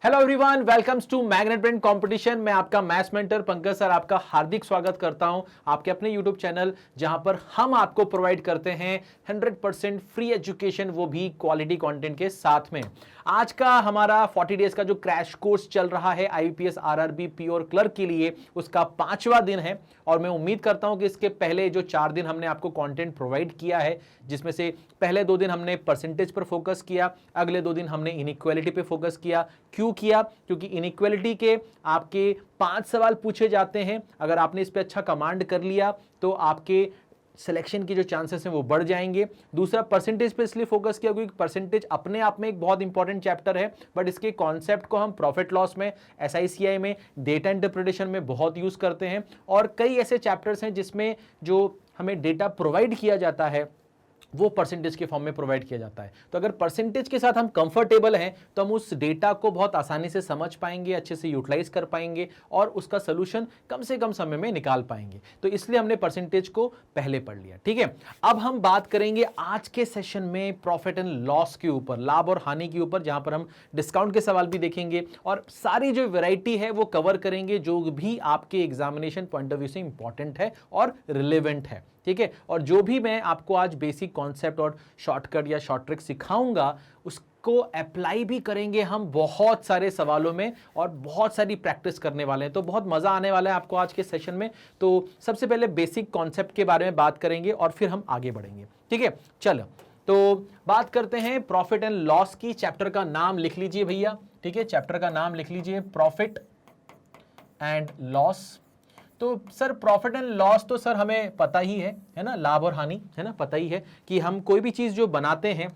Hello everyone, welcomes to Magnet Brain competition. मैं आपका maths mentor Pankaj sir आपका हार्दिक स्वागत करता हूं आपके अपने यूट्यूब चैनल, जहां पर हम आपको प्रोवाइड करते हैं 100% फ्री एजुकेशन, वो भी क्वालिटी कंटेंट के साथ में। आज का हमारा 40 डेज का जो क्रैश कोर्स चल रहा है आईपीएस आरआरबी प्योर क्लर्क के लिए, उसका 5वां दिन है। और मैं उम्मीद करता हूं कि इसके पहले जो 4 दिन हमने आपको कंटेंट प्रोवाइड किया है, जिसमें से पहले 2 दिन हमने परसेंटेज पर फोकस किया, अगले 2 दिन हमने इनइक्वालिटी पे फोकस किया। क्यों किया? क्योंकि इनइक्वालिटी के आपके 5 सवाल पूछे जाते हैं। अगर आपने इस पे अच्छा कमांड कर लिया तो आपके सिलेक्शन की जो चांसेस हैं वो बढ़ जाएंगे। दूसरा, परसेंटेज पे इसलिए फोकस किया क्योंकि परसेंटेज अपने आप में एक बहुत इंपॉर्टेंट चैप्टर है, बट इसके कॉन्सेप्ट को हम प्रॉफिट लॉस में, एसआईसीआई में, डेटा इंटरप्रिटेशन में बहुत यूज करते हैं। और कई ऐसे चैप्टर्स हैं जिसमें जो हमें डेटा प्रोवाइड किया जाता है वो परसेंटेज के फॉर्म में प्रोवाइड किया जाता है। तो अगर परसेंटेज के साथ हम कंफर्टेबल हैं तो हम उस डेटा को बहुत आसानी से समझ पाएंगे, अच्छे से यूटिलाइज कर पाएंगे और उसका सोल्यूशन कम से कम समय में निकाल पाएंगे। तो इसलिए हमने परसेंटेज को पहले पढ़ लिया। ठीक है, अब हम बात करेंगे आज के सेशन में प्रॉफिट एंड लॉस के ऊपर, लाभ और हानि के ऊपर, जहां पर हम डिस्काउंट के सवाल भी देखेंगे और सारी जो वैरायटी है वो कवर करेंगे जो भी आपके एग्जामिनेशन पॉइंट ऑफ व्यू से इंपॉर्टेंट है और रिलेवेंट है। ठीक है, और जो भी मैं आपको आज बेसिक कॉन्सेप्ट और शॉर्टकट या शॉर्ट ट्रिक सिखाऊंगा उसको अप्लाई भी करेंगे हम बहुत सारे सवालों में और बहुत सारी प्रैक्टिस करने वाले हैं। तो बहुत मजा आने वाला है आपको आज के सेशन में। तो सबसे पहले बेसिक कॉन्सेप्ट के बारे में बात करेंगे और फिर हम आगे बढ़ेंगे। ठीक है, चलो तो बात करते हैं प्रॉफिट एंड लॉस की। चैप्टर का नाम लिख लीजिए भैया। ठीक है, चैप्टर का नाम लिख लीजिए प्रॉफिट एंड लॉस। तो सर प्रॉफिट एंड लॉस तो सर हमें पता ही है ना, लाभ और हानि, है ना, पता ही है कि हम कोई भी चीज जो बनाते हैं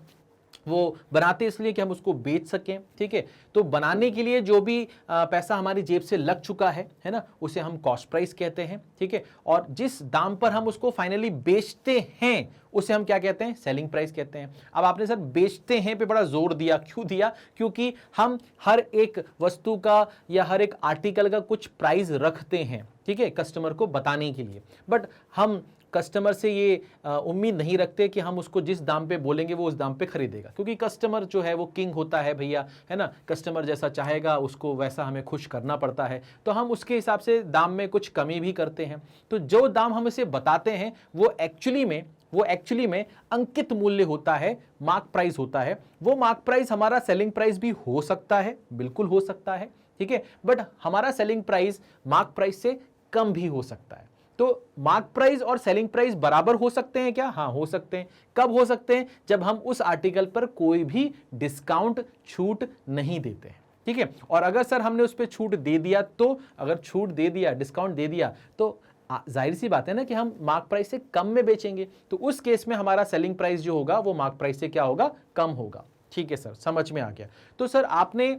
वो बनाते इसलिए कि हम उसको बेच सकें। ठीक है, तो बनाने के लिए जो भी पैसा हमारी जेब से लग चुका है ना, उसे हम कॉस्ट प्राइस कहते हैं। ठीक है, और जिस दाम पर हम उसको फाइनली बेचते हैं उसे हम क्या कहते हैं? सेलिंग प्राइस कहते हैं। अब आपने सर बेचते हैं पे बड़ा जोर दिया, क्यों दिया? क्योंकि हम हर एक वस्तु का या हर एक आर्टिकल का कुछ प्राइस रखते हैं, ठीक है, कस्टमर को बताने के लिए। बट हम कस्टमर से ये उम्मीद नहीं रखते कि हम उसको जिस दाम पे बोलेंगे वो उस दाम पे खरीदेगा, क्योंकि कस्टमर जो है वो किंग होता है भैया, है ना। कस्टमर जैसा चाहेगा उसको वैसा हमें खुश करना पड़ता है, तो हम उसके हिसाब से दाम में कुछ कमी भी करते हैं। तो जो दाम हम इसे बताते हैं वो एक्चुअली में अंकित मूल्य होता है, मार्क प्राइस होता है। वो मार्क प्राइस हमारा सेलिंग प्राइस भी हो सकता है, बिल्कुल हो सकता है, ठीक है, बट हमारा सेलिंग प्राइस मार्क प्राइस से कम भी हो सकता है। तो मार्क प्राइस और सेलिंग प्राइस बराबर हो सकते हैं क्या? हाँ, हो सकते हैं। कब हो सकते हैं? जब हम उस आर्टिकल पर कोई भी डिस्काउंट, छूट नहीं देते हैं। ठीक है, और अगर सर हमने उस पर छूट दे दिया, तो अगर छूट दे दिया, डिस्काउंट दे दिया, तो जाहिर सी बात है ना कि हम मार्क प्राइस से कम में बेचेंगे। तो उस केस में हमारा सेलिंग प्राइस जो होगा वो मार्क प्राइस से क्या होगा? कम होगा। ठीक है सर, समझ में आ गया। तो सर आपने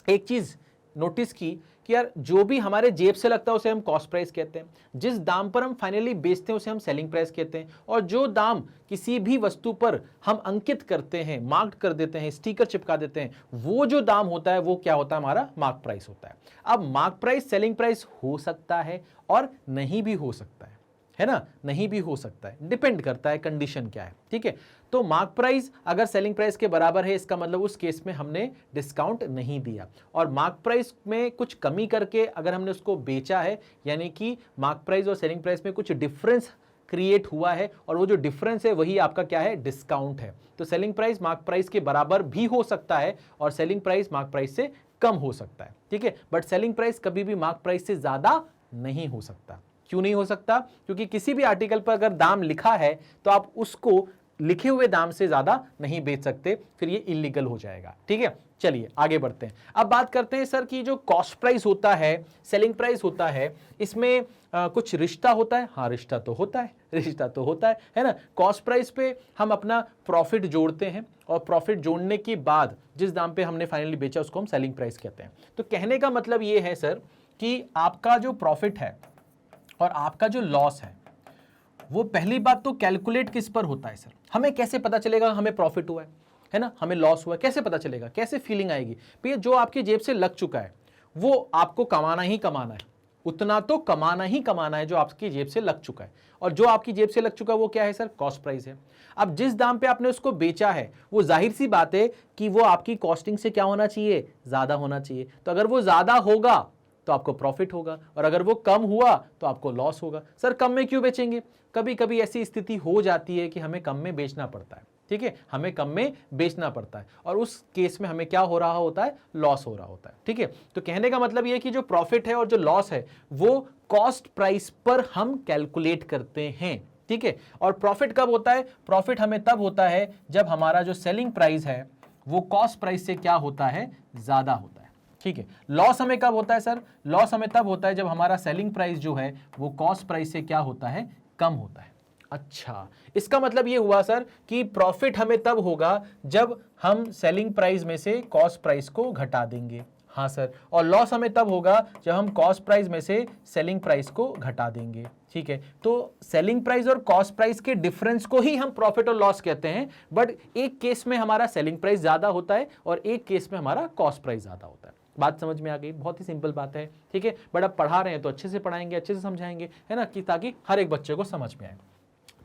एक चीज नोटिस की कि यार जो भी हमारे जेब से लगता है उसे हम कॉस्ट प्राइस कहते हैं, जिस दाम पर हम फाइनली बेचते हैं उसे हम सेलिंग प्राइस कहते हैं, और जो दाम किसी भी वस्तु पर हम अंकित करते हैं, मार्क कर देते हैं, स्टिकर चिपका देते हैं, वो जो दाम होता है वो क्या होता है? हमारा मार्क प्राइस होता है। अब मार्क प्राइस सेलिंग प्राइस हो सकता है और नहीं भी हो सकता है ना, नहीं भी हो सकता है, डिपेंड करता है कंडीशन क्या है। ठीक है, तो मार्क प्राइस अगर सेलिंग प्राइस के बराबर है, इसका मतलब उस केस में हमने डिस्काउंट नहीं दिया, और मार्क प्राइस में कुछ कमी करके अगर हमने उसको बेचा है, यानी कि मार्क प्राइस और सेलिंग प्राइस में कुछ डिफरेंस क्रिएट हुआ है, और वो जो डिफरेंस है वही आपका क्या है? डिस्काउंट है। तो सेलिंग प्राइस मार्क प्राइस के बराबर भी हो सकता है और सेलिंग प्राइस मार्क प्राइस से कम हो सकता है। ठीक है, बट सेलिंग प्राइस कभी भी मार्क प्राइस से ज्यादा नहीं हो सकता। क्यों नहीं हो सकता? क्योंकि किसी भी आर्टिकल पर अगर दाम लिखा है तो आप उसको लिखे हुए दाम से ज्यादा नहीं बेच सकते, फिर ये इलीगल हो जाएगा। ठीक है, चलिए आगे बढ़ते हैं। अब बात करते हैं सर कि जो कॉस्ट प्राइस होता है, सेलिंग प्राइस होता है, इसमें कुछ रिश्ता होता है। हाँ, रिश्ता तो होता है, रिश्ता तो होता है ना। कॉस्ट प्राइस पे हम अपना प्रॉफिट जोड़ते हैं, और प्रॉफिट जोड़ने के बाद जिस दाम पे हमने फाइनली बेचा उसको हम सेलिंग प्राइस कहते हैं। तो कहने का मतलब ये है सर कि आपका जो प्रॉफिट है और आपका जो लॉस है वो पहली बात तो कैलकुलेट किस पर होता है सर? हमें कैसे पता चलेगा हमें प्रॉफिट हुआ है ना, हमें लॉस हुआ है, कैसे पता चलेगा? कैसे फीलिंग आएगी? भैया जो आपकी जेब से लग चुका है वो आपको कमाना ही कमाना है, उतना तो कमाना ही कमाना है जो आपकी जेब से लग चुका है। और जो आपकी जेब से लग चुका है वो क्या है सर? कॉस्ट प्राइस है। अब जिस दाम पे आपने उसको बेचा है वो जाहिर सी बात है कि वो आपकी कॉस्टिंग से क्या होना चाहिए? ज्यादा होना चाहिए। तो अगर वो ज्यादा होगा तो आपको प्रॉफिट होगा, और अगर वो कम हुआ तो आपको लॉस होगा। सर कम में क्यों बेचेंगे? कभी कभी ऐसी स्थिति हो जाती है कि हमें कम में बेचना पड़ता है, ठीक है, हमें कम में बेचना पड़ता है, और उस केस में हमें क्या हो रहा होता है? लॉस हो रहा होता है, ठीक है। तो कहने का मतलब ये कि जो प्रॉफिट है और जो लॉस है वो कॉस्ट प्राइस पर हम कैलकुलेट करते हैं, ठीक है। और प्रॉफिट कब होता है? प्रॉफिट हमें तब होता है जब हमारा जो सेलिंग प्राइस है वो कॉस्ट प्राइस से क्या होता है? ज्यादा होता है, ठीक है। लॉस हमें कब होता है सर? लॉस हमें तब होता है जब हमारा सेलिंग प्राइस जो है वो कॉस्ट प्राइस से क्या होता है? कम होता है। अच्छा, इसका मतलब ये हुआ सर कि प्रॉफिट हमें तब होगा जब हम सेलिंग प्राइस में से कॉस्ट प्राइस को घटा देंगे। हाँ सर। और लॉस हमें तब होगा जब हम कॉस्ट प्राइस में से सेलिंग प्राइस को घटा देंगे, ठीक है। तो सेलिंग प्राइस और कॉस्ट प्राइस के डिफरेंस को ही हम प्रॉफिट और लॉस कहते हैं, बट एक केस में हमारा सेलिंग प्राइस ज्यादा होता है और एक केस में हमारा कॉस्ट प्राइस ज्यादा होता है। बात समझ में आ गई? बहुत ही सिंपल बात है, ठीक है। बट अब पढ़ा रहे हैं तो अच्छे से पढ़ाएंगे, अच्छे से समझाएंगे, है ना, कि ताकि हर एक बच्चे को समझ में आए।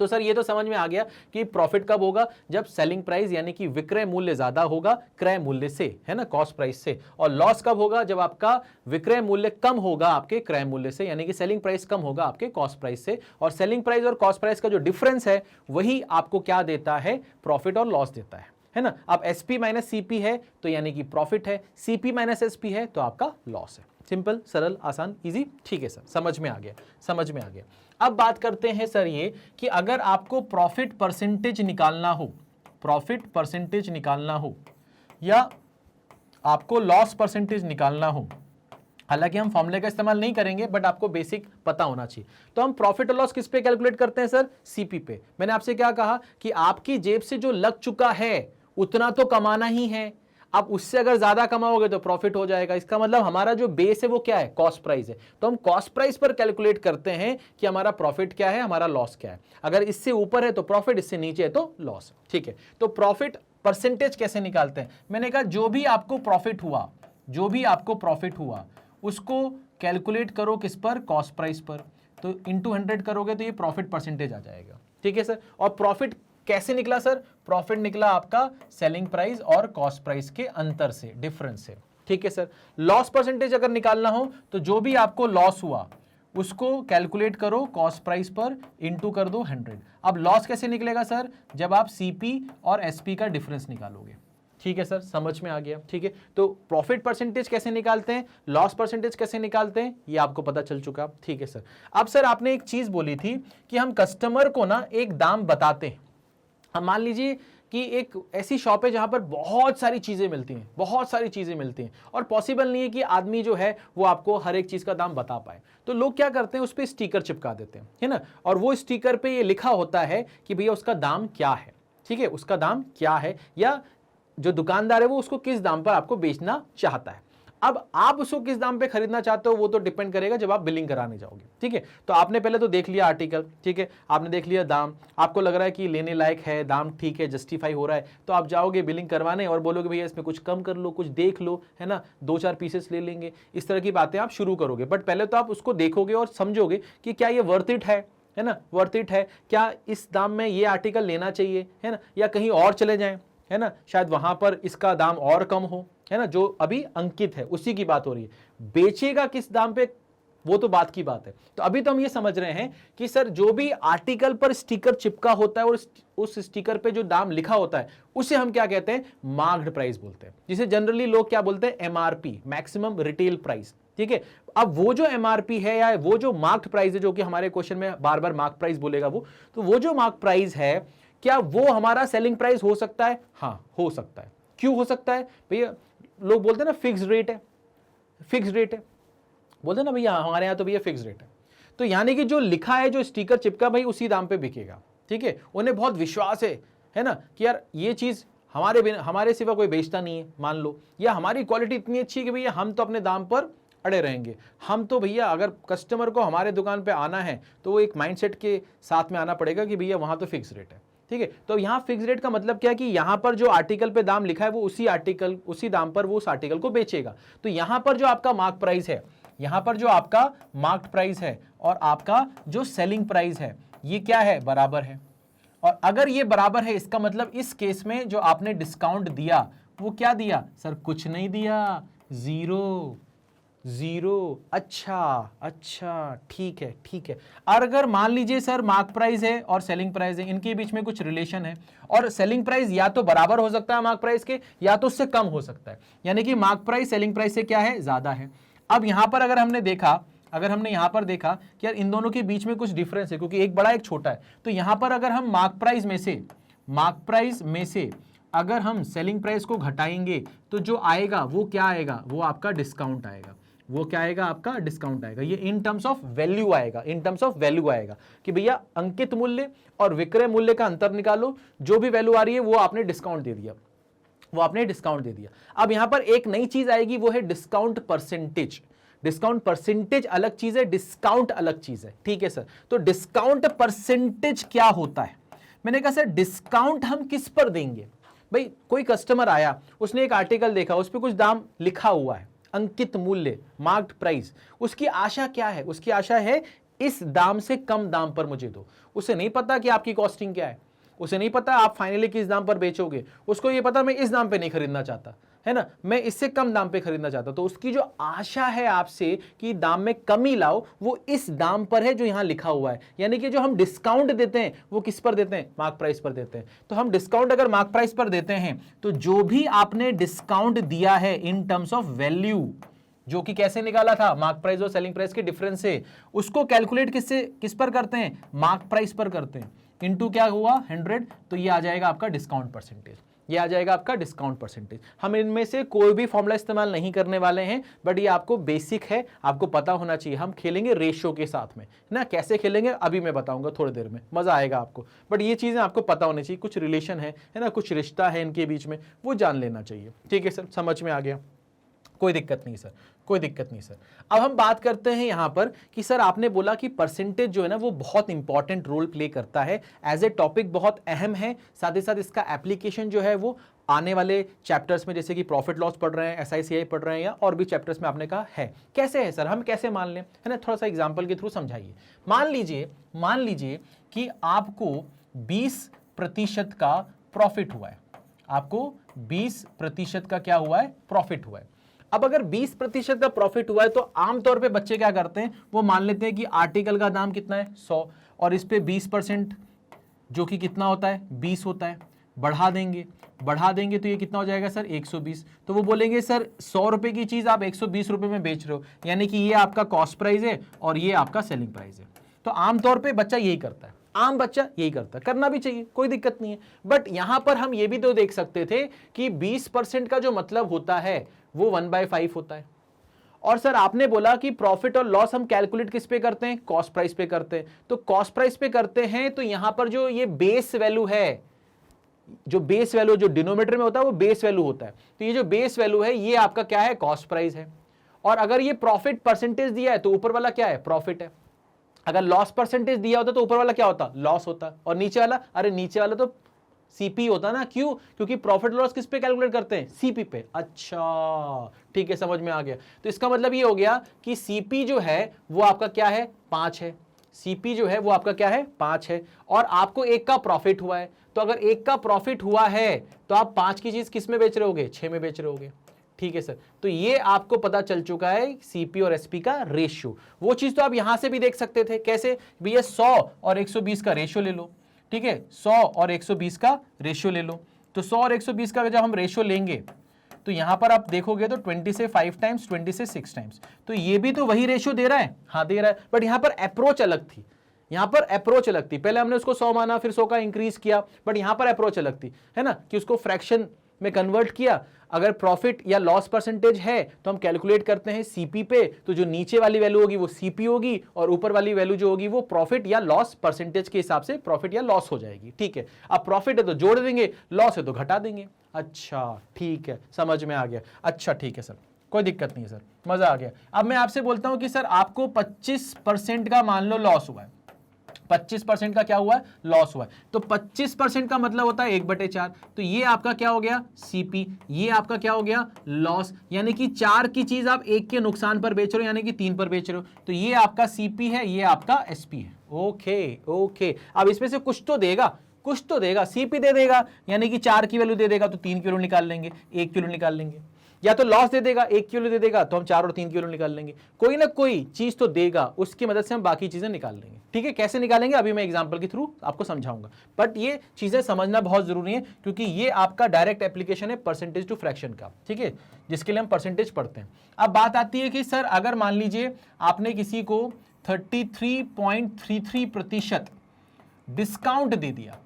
तो सर ये तो समझ में आ गया कि प्रॉफिट कब होगा? जब सेलिंग प्राइस यानी कि विक्रय मूल्य ज्यादा होगा क्रय मूल्य से, है ना, कॉस्ट प्राइस से। और लॉस कब होगा? जब आपका विक्रय मूल्य कम होगा आपके क्रय मूल्य से, यानी कि सेलिंग प्राइस कम होगा आपके कॉस्ट प्राइस से। और सेलिंग प्राइस और कॉस्ट प्राइस का जो डिफरेंस है वही आपको क्या देता है? प्रॉफिट और लॉस देता है ना। अब एसपी माइनस सीपी है तो यानी कि प्रॉफिट है, सीपी माइनस एसपी है तो आपका लॉस है। सिंपल, सरल, आसान, इजी, ठीक है सर, समझ में आ गया, समझ में आ गया। अब बात करते हैं सर ये कि अगर आपको प्रॉफिट परसेंटेज निकालना हो, प्रॉफिट परसेंटेज निकालना हो या आपको लॉस परसेंटेज निकालना हो, हालांकि हम फॉर्मूले का इस्तेमाल नहीं करेंगे बट आपको बेसिक पता होना चाहिए। तो हम प्रॉफिट और लॉस किस पे कैलकुलेट करते हैं सर? सीपी पे। मैंने आपसे क्या कहा कि आपकी जेब से जो लग चुका है उतना तो कमाना ही है। अब उससे अगर ज्यादा कमाओगे तो प्रॉफिट हो जाएगा। इसका मतलब हमारा जो बेस है वो क्या है? कॉस्ट प्राइस है। तो हम कॉस्ट प्राइस पर कैलकुलेट करते हैं कि हमारा प्रॉफिट क्या है, हमारा लॉस क्या है। अगर इससे ऊपर है तो प्रॉफिट, इससे नीचे है तो लॉस, ठीक है। तो प्रॉफिट परसेंटेज कैसे निकालते हैं? मैंने कहा जो भी आपको प्रॉफिट हुआ, जो भी आपको प्रॉफिट हुआ उसको कैलकुलेट करो किस पर? कॉस्ट प्राइस पर। तो इंटू 100 करोगे तो ये प्रॉफिट परसेंटेज आ जाएगा, ठीक है सर। और प्रॉफिट कैसे निकला सर? प्रॉफिट निकला आपका सेलिंग प्राइस और कॉस्ट प्राइस के अंतर से, डिफरेंस से, ठीक है सर। लॉस परसेंटेज अगर निकालना हो तो जो भी आपको लॉस हुआ उसको कैलकुलेट करो कॉस्ट प्राइस पर, इंटू कर दो 100। अब लॉस कैसे निकलेगा सर? जब आप सीपी और एसपी का डिफरेंस निकालोगे, ठीक है सर, समझ में आ गया, ठीक है। तो प्रॉफिट परसेंटेज कैसे निकालते हैं, लॉस परसेंटेज कैसे निकालते हैं, ये आपको पता चल चुका, ठीक है सर। अब सर आपने एक चीज बोली थी कि हम कस्टमर को ना एक दाम बताते हैं। अब मान लीजिए कि एक ऐसी शॉप है जहां पर बहुत सारी चीजें मिलती हैं, बहुत सारी चीजें मिलती हैं, और पॉसिबल नहीं है कि आदमी जो है वो आपको हर एक चीज का दाम बता पाए। तो लोग क्या करते हैं, उस पर स्टिकर चिपका देते हैं, है ना। और वो स्टिकर पे ये लिखा होता है कि भैया उसका दाम क्या है, ठीक है, उसका दाम क्या है, या जो दुकानदार है वो उसको किस दाम पर आपको बेचना चाहता है। अब आप उसको किस दाम पे खरीदना चाहते हो वो तो डिपेंड करेगा जब आप बिलिंग कराने जाओगे, ठीक है। तो आपने पहले तो देख लिया आर्टिकल, ठीक है, आपने देख लिया दाम, आपको लग रहा है कि लेने लायक है, दाम ठीक है, जस्टिफाई हो रहा है, तो आप जाओगे बिलिंग करवाने और बोलोगे भैया इसमें कुछ कम कर लो, कुछ देख लो, है ना, 2-4 पीसेस ले लेंगे, इस तरह की बातें आप शुरू करोगे। बट पहले तो आप उसको देखोगे और समझोगे कि क्या ये वर्थ इट है ना, वर्थ इट है, क्या इस दाम में ये आर्टिकल लेना चाहिए, है ना, या कहीं और चले जाएं, है ना, शायद वहां पर इसका दाम और कम हो, है ना, जो अभी अंकित है उसी की बात हो रही है। बेचेगा किस दाम पे वो तो बात की बात है। तो अभी तो हम ये समझ रहे हैं कि सर जो भी आर्टिकल पर स्टिकर चिपका होता है और उस स्टिकर पे जो दाम लिखा होता है उसे हम क्या कहते हैं? मार्क्ड प्राइस बोलते हैं, जिसे जनरली लोग क्या बोलते हैं? एमआरपी, मैक्सिमम रिटेल प्राइस, ठीक है। अब वो जो एमआरपी है या वो जो मार्क्ड प्राइस है, जो कि हमारे क्वेश्चन में बार बार मार्क प्राइस बोलेगा वो जो मार्क प्राइस है, क्या वो हमारा सेलिंग प्राइस हो सकता है? हाँ, हो सकता है। क्यों हो सकता है भैया? लोग बोलते हैं ना फिक्स रेट है, फिक्स रेट है, बोलते हैं ना भैया हमारे यहाँ तो भैया फिक्स रेट है। तो यानी कि जो लिखा है, जो स्टिकर चिपका, भाई उसी दाम पे बिकेगा, ठीक है। उन्हें बहुत विश्वास है ना, कि यार ये चीज हमारे सिवा कोई बेचता नहीं है, मान लो, या हमारी क्वालिटी इतनी अच्छी है कि भैया हम तो अपने दाम पर अड़े रहेंगे। हम तो भैया अगर कस्टमर को हमारे दुकान पे आना है तो वो एक माइंडसेट के साथ में आना पड़ेगा कि भैया वहां तो फिक्स रेट है, ठीक है। तो यहां फिक्स रेट का मतलब क्या है कि यहां पर जो आर्टिकल पे दाम लिखा है वो उसी दाम पर वो उस आर्टिकल को बेचेगा। तो यहां पर जो आपका मार्क प्राइस है यहां पर जो आपका मार्क्ड प्राइस है और आपका जो सेलिंग प्राइस है ये क्या है, बराबर है। और अगर ये बराबर है इसका मतलब इस केस में जो आपने डिस्काउंट दिया वो क्या दिया सर, कुछ नहीं दिया, जीरो जीरो। अच्छा अच्छा, ठीक है ठीक है। और अगर मान लीजिए सर मार्क प्राइस है और सेलिंग प्राइस है, इनके बीच में कुछ रिलेशन है और सेलिंग प्राइस या तो बराबर हो सकता है मार्क प्राइस के या तो उससे कम हो सकता है, यानी कि मार्क प्राइस सेलिंग प्राइस से क्या है, ज्यादा है। अब यहां पर अगर हमने देखा, अगर हमने यहां पर देखा कि यार इन दोनों के बीच में कुछ डिफरेंस है क्योंकि एक बड़ा एक छोटा है, तो यहां पर अगर हम मार्क प्राइस में से अगर हम सेलिंग प्राइस को घटाएंगे तो जो आएगा वो क्या आएगा, वो आपका डिस्काउंट आएगा। वो क्या आएगा, आपका डिस्काउंट आएगा। ये इन टर्म्स ऑफ वैल्यू आएगा, इन टर्म्स ऑफ वैल्यू आएगा कि भैया अंकित मूल्य और विक्रय मूल्य का अंतर निकालो, जो भी वैल्यू आ रही है वो आपने डिस्काउंट दे दिया, वो आपने डिस्काउंट दे दिया। अब यहां पर एक नई चीज आएगी, वो है डिस्काउंट परसेंटेज। डिस्काउंट परसेंटेज अलग चीज है, डिस्काउंट अलग चीज है, ठीक है सर। तो डिस्काउंट परसेंटेज क्या होता है, मैंने कहा सर डिस्काउंट हम किस पर देंगे। भाई कोई कस्टमर आया, उसने एक आर्टिकल देखा, उस पर कुछ दाम लिखा हुआ है, अंकित मूल्य, मार्क्ड प्राइस, उसकी आशा क्या है, उसकी आशा है इस दाम से कम दाम पर मुझे दो। उसे नहीं पता कि आपकी कॉस्टिंग क्या है, उसे नहीं पता आप फाइनली किस दाम पर बेचोगे, उसको ये पता मैं इस दाम पे नहीं खरीदना चाहता, है ना, मैं इससे कम दाम पे खरीदना चाहता। तो उसकी जो आशा है आपसे कि दाम में कमी लाओ, वो इस दाम पर है जो यहां लिखा हुआ है। यानी कि जो हम डिस्काउंट देते हैं वो किस पर देते हैं, मार्क प्राइस पर देते हैं। तो हम डिस्काउंट अगर मार्क प्राइस पर देते हैं तो जो भी आपने डिस्काउंट दिया है इन टर्म्स ऑफ वैल्यू, जो कि कैसे निकाला था, मार्क प्राइस और सेलिंग प्राइस के डिफरेंस से, उसको कैलकुलेट किस पर करते हैं, मार्क प्राइस पर करते हैं, इनटू क्या हुआ 100, तो ये आ जाएगा आपका डिस्काउंट परसेंटेज, ये आ जाएगा आपका डिस्काउंट परसेंटेज। हम इनमें से कोई भी फॉर्मूला इस्तेमाल नहीं करने वाले हैं, बट ये आपको बेसिक है, आपको पता होना चाहिए। हम खेलेंगे रेशियो के साथ में ना, कैसे खेलेंगे अभी मैं बताऊंगा थोड़ी देर में, मजा आएगा आपको, बट ये चीजें आपको पता होनी चाहिए, कुछ रिलेशन है ना, कुछ रिश्ता है इनके बीच में, वो जान लेना चाहिए। ठीक है सर, समझ में आ गया, कोई दिक्कत नहीं सर, कोई दिक्कत नहीं सर। अब हम बात करते हैं यहां पर कि सर आपने बोला कि परसेंटेज जो है ना वो बहुत इंपॉर्टेंट रोल प्ले करता है, एज ए टॉपिक बहुत अहम है, साथ ही साथ इसका एप्लीकेशन जो है वो आने वाले चैप्टर्स में, जैसे कि प्रॉफिट लॉस पढ़ रहे हैं, SICI पढ़ रहे हैं या और भी चैप्टर्स में आपने कहा है। कैसे है सर, हम कैसे मान लें, है ना, थोड़ा सा एग्जाम्पल के थ्रू समझाइए। मान लीजिए कि आपको 20% का प्रॉफिट हुआ है, आपको 20% का क्या हुआ है, प्रॉफिट हुआ है। अब अगर 20% का प्रॉफिट हुआ है तो आमतौर पे बच्चे क्या करते हैं, वो मान लेते हैं कि आर्टिकल का दाम कितना है 100 और इस पे 20% जो कि कितना होता है 20 होता है, बढ़ा देंगे तो ये कितना हो जाएगा सर 120। तो वो बोलेंगे सर 100 रुपए की चीज आप 120 रुपए में बेच रहे हो, यानी कि ये आपका कॉस्ट प्राइस है और ये आपका सेलिंग प्राइस है। तो आमतौर पे बच्चा यही करता है, आम बच्चा यही करता है, करना भी चाहिए, कोई दिक्कत नहीं है। बट यहां पर हम ये भी तो देख सकते थे कि 20% का जो मतलब होता है वो 1/5 होता है। और सर आपने बोला कि प्रॉफिट और लॉस हम कैलकुलेट किस पे करते हैं, कॉस्ट प्राइस पे करते हैं। तो कॉस्ट प्राइस पे करते हैं तो यहां पर जो ये बेस वैल्यू है, जो बेस वैल्यू जो डिनोमिनेटर में होता है वो बेस वैल्यू होता है। तो ये जो बेस वैल्यू है ये आपका क्या है, कॉस्ट प्राइस है। और अगर ये प्रॉफिट परसेंटेज दिया है तो ऊपर वाला क्या है, प्रॉफिट है। अगर लॉस परसेंटेज दिया होता तो ऊपर वाला क्या होता, लॉस होता। और नीचे वाला, अरे नीचे वाला तो सीपी होता ना, क्यों, क्योंकि प्रॉफिट लॉस किस पे कैलकुलेट करते हैं, सीपी पे। अच्छा ठीक है, समझ में आ गया। तो इसका मतलब ये हो गया कि सीपी जो है वो आपका क्या है, 5 है। सीपी जो है वो आपका क्या है, 5 है। और आपको 1 का प्रॉफिट हुआ है, तो अगर 1 का प्रॉफिट हुआ है तो आप 5 की चीज किस में बेच रहे होगे, 6 में बेच रहे होगे। ठीक है सर, तो ये आपको पता चल चुका है सीपी और एसपी का रेशियो। वो चीज तो आप यहां से भी देख सकते थे, कैसे भैया 100 और 120 का रेशियो ले लो। ठीक है, 100 और 120 का रेशियो ले लो। तो 100 और 120 का जब हम रेशियो लेंगे तो यहां पर आप देखोगे तो 20 से 5 टाइम्स, 20 से 6 टाइम्स, तो ये भी तो वही रेशियो दे रहा है, हाँ दे रहा है। बट यहां पर अप्रोच अलग थी, यहां पर अप्रोच अलग थी। पहले हमने उसको 100 माना, फिर 100 का इंक्रीज किया, बट यहां पर अप्रोच अलग थी, है ना, कि उसको फ्रैक्शन में कन्वर्ट किया। अगर प्रॉफिट या लॉस परसेंटेज है तो हम कैलकुलेट करते हैं सीपी पे, तो जो नीचे वाली वैल्यू होगी वो सीपी होगी और ऊपर वाली वैल्यू जो होगी वो प्रॉफिट या लॉस परसेंटेज के हिसाब से प्रॉफिट या लॉस हो जाएगी। ठीक है, अब प्रॉफिट है तो जोड़ देंगे, लॉस है तो घटा देंगे। अच्छा ठीक है, समझ में आ गया। अच्छा ठीक है सर, कोई दिक्कत नहीं है सर, मजा आ गया। अब मैं आपसे बोलता हूं कि सर आपको 25% का मान लो लॉस हुआ है, 25% का क्या हुआ है, लॉस हुआ है। तो 25% का मतलब होता है 1/4। तो ये आपका क्या हो गया, सीपी, ये आपका क्या हो गया, लॉस। यानी कि 4 की चीज आप 1 के नुकसान पर बेच रहे हो, यानी कि 3 पर बेच रहे हो। तो ये आपका सीपी है, ये आपका एसपी है। ओके ओके, अब इसमें से कुछ तो देगा, कुछ तो देगा, सीपी दे देगा, यानी कि 4 की वैल्यू दे देगा तो 3 किलो निकाल लेंगे, 1 किलो निकाल लेंगे। या तो लॉस दे देगा, 1 किलो दे देगा तो हम 4 और 3 किलो निकाल लेंगे। कोई ना कोई चीज तो देगा, उसकी मदद से हम बाकी चीजें निकाल लेंगे। ठीक है, कैसे निकालेंगे अभी मैं एग्जांपल के थ्रू आपको समझाऊंगा, बट ये चीजें समझना बहुत जरूरी है क्योंकि ये आपका डायरेक्ट एप्लीकेशन है परसेंटेज टू फ्रैक्शन का। ठीक है, जिसके लिए हम परसेंटेज पढ़ते हैं। अब बात आती है कि सर अगर मान लीजिए आपने किसी को 33.33% डिस्काउंट दे दिया,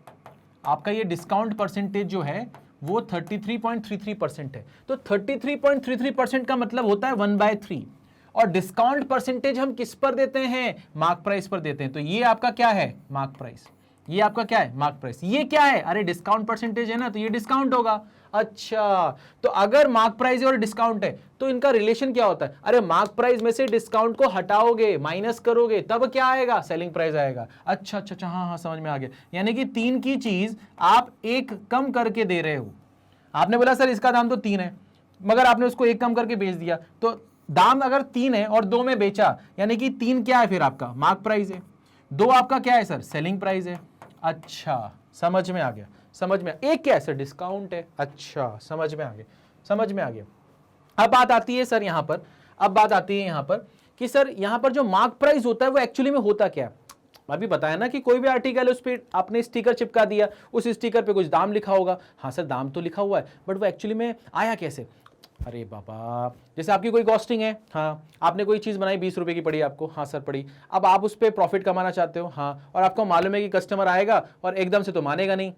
आपका ये डिस्काउंट परसेंटेज जो है वो 33.33% है। तो 33.33% का मतलब होता है 1/3। और डिस्काउंट परसेंटेज हम किस पर देते हैं, मार्क प्राइस पर देते हैं। तो ये आपका क्या है, मार्क प्राइस। ये आपका क्या है, मार्क प्राइस। ये क्या है, अरे डिस्काउंट परसेंटेज है ना, तो ये डिस्काउंट होगा। अच्छा, तो अगर मार्क प्राइस और डिस्काउंट है तो इनका रिलेशन क्या होता है, अरे मार्क प्राइस में से डिस्काउंट को हटाओगे, माइनस करोगे, तब क्या आएगा, सेलिंग प्राइस आएगा। अच्छा अच्छा अच्छा, हाँ हाँ समझ में आ गया। यानी कि 3 की चीज आप 1 कम करके दे रहे हो। आपने बोला सर इसका दाम तो 3 है, मगर आपने उसको 1 कम करके बेच दिया, तो दाम अगर 3 है और 2 में बेचा, यानी कि 3 क्या है फिर आपका, मार्क प्राइस है, 2 आपका क्या है सर, सेलिंग प्राइस है। अच्छा समझ में आ गया, समझ में। एक क्या है सर, डिस्काउंट है। अच्छा समझ में आ गया, समझ में आ गया। अब बात आती है सर यहां पर, अब बात आती है यहां पर कि सर यहां पर जो मार्क प्राइस होता है वो एक्चुअली में होता क्या है। अभी बताया ना कि कोई भी आर्टिकल उस पर आपने स्टिकर चिपका दिया, उस स्टिकर पे कुछ दाम लिखा होगा। हाँ सर दाम तो लिखा हुआ है, बट वो एक्चुअली में आया कैसे। अरे बाबा, जैसे आपकी कोई कॉस्टिंग है, हाँ आपने कोई चीज़ बनाई 20 रुपए की पड़ी आपको, हाँ सर पड़ी। अब आप उस पर प्रॉफिट कमाना चाहते हो, हाँ, और आपको मालूम है कि कस्टमर आएगा और एकदम से तो मानेगा नहीं,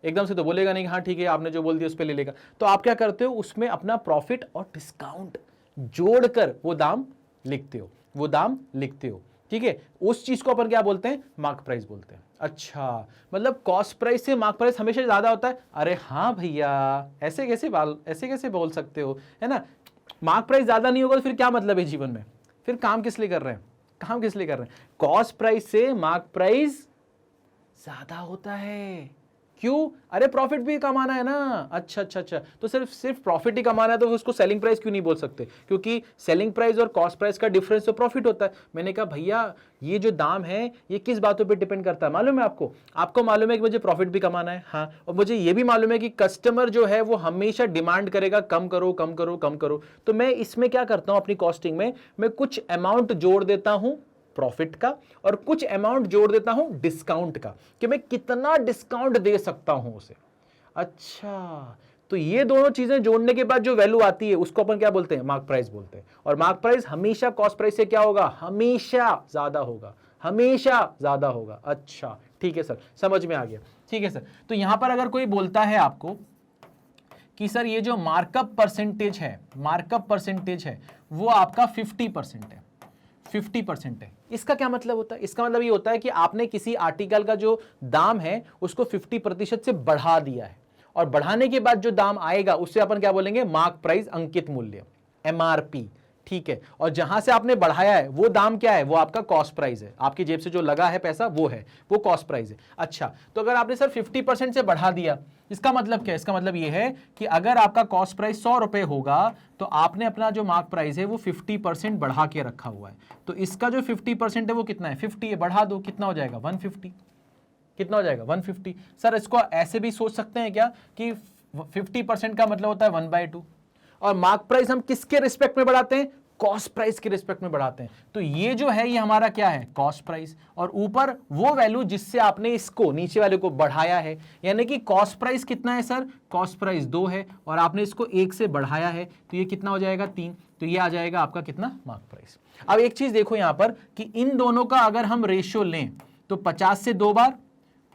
एकदम से तो बोलेगा नहीं हाँ ठीक है आपने जो बोल दिया उस पर ले लेगा। तो आप क्या करते हो, उसमें अपना प्रॉफिट और डिस्काउंट जोड़कर वो दाम लिखते हो, वो दाम लिखते हो। ठीक है, उस चीज को अपन क्या बोलते हैं, मार्क प्राइस बोलते हैं। अच्छा, मतलब कॉस्ट प्राइस से मार्क प्राइस हमेशा ज्यादा होता है। अरे हाँ भैया, ऐसे कैसे बोल सकते हो, है ना। मार्क प्राइस ज्यादा नहीं होगा तो फिर क्या मतलब है जीवन में, फिर काम किस लिए कर रहे हैं, काम किस लिए कर रहे हैं। कॉस्ट प्राइस से मार्क प्राइस ज्यादा होता है। क्यों, अरे प्रॉफिट भी कमाना है ना। अच्छा अच्छा अच्छा, तो सिर्फ प्रॉफिट ही कमाना है तो उसको सेलिंग प्राइस क्यों नहीं बोल सकते, क्योंकि सेलिंग प्राइस और कॉस्ट प्राइस का डिफरेंस तो प्रॉफिट होता है। मैंने कहा भैया ये जो दाम है ये किस बातों पे डिपेंड करता है मालूम है आपको, आपको मालूम है कि मुझे प्रॉफिट भी कमाना है, हाँ, और मुझे ये भी मालूम है कि कस्टमर जो है वो हमेशा डिमांड करेगा कम करो कम करो कम करो। तो मैं इसमें क्या करता हूं, अपनी कॉस्टिंग में मैं कुछ अमाउंट जोड़ देता हूं प्रॉफिट का और कुछ अमाउंट जोड़ देता हूं डिस्काउंट का, कि मैं कितना डिस्काउंट दे सकता हूं उसे। अच्छा, तो ये दोनों चीजें जोड़ने के बाद जो वैल्यू आती है उसको अपन क्या बोलते हैं, मार्क प्राइस बोलते हैं। और मार्क प्राइस हमेशा कॉस्ट प्राइस से क्या होगा, हमेशा ज्यादा होगा, हमेशा ज्यादा होगा। अच्छा ठीक है सर, समझ में आ गया। ठीक है सर, तो यहां पर अगर कोई बोलता है आपको कि सर ये जो मार्कअप परसेंटेज है, मार्कअप परसेंटेज है वो आपका 50% है, 50% है, इसका क्या मतलब होता है, इसका मतलब ये होता है कि आपने किसी आर्टिकल का जो दाम है उसको 50% से बढ़ा दिया है, और बढ़ाने के बाद जो दाम आएगा उससे अपन क्या बोलेंगे, मार्क प्राइस, अंकित मूल्य, एमआरपी। ठीक है, और जहां से आपने बढ़ाया है वो दाम क्या है, वो आपका कॉस्ट प्राइस है, आपकी जेब से जो लगा है पैसा वो है, वो कॉस्ट प्राइस है। अच्छा, तो अगर आपने सर 50% से बढ़ा दिया, इसका मतलब क्या है, इसका मतलब ये है कि अगर आपका कॉस्ट प्राइस 100 रुपए होगा तो आपने अपना जो मार्क प्राइस है वो 50% बढ़ा के रखा हुआ है। तो इसका जो 50% है वो कितना है, 50 है, बढ़ा दो, कितना हो जाएगा 150, कितना हो जाएगा 150। सर इसको ऐसे भी सोच सकते हैं क्या कि 50% का मतलब होता है 1/2, और मार्क प्राइस हम किसके रिस्पेक्ट में बढ़ाते हैं, कॉस्ट प्राइस के रिस्पेक्ट में बढ़ाते हैं। तो ये जो है ये हमारा क्या है, कॉस्ट प्राइस, और ऊपर वो वैल्यू जिससे आपने इसको नीचे वाले को बढ़ाया है, यानी कि कॉस्ट प्राइस कितना है सर, कॉस्ट प्राइस 2 है और आपने इसको 1 से बढ़ाया है तो ये कितना हो जाएगा 3, तो ये आ जाएगा आपका कितना, मार्क प्राइस। अब एक चीज देखो यहां पर कि इन दोनों का अगर हम रेशियो लें तो 50 से 2 बार,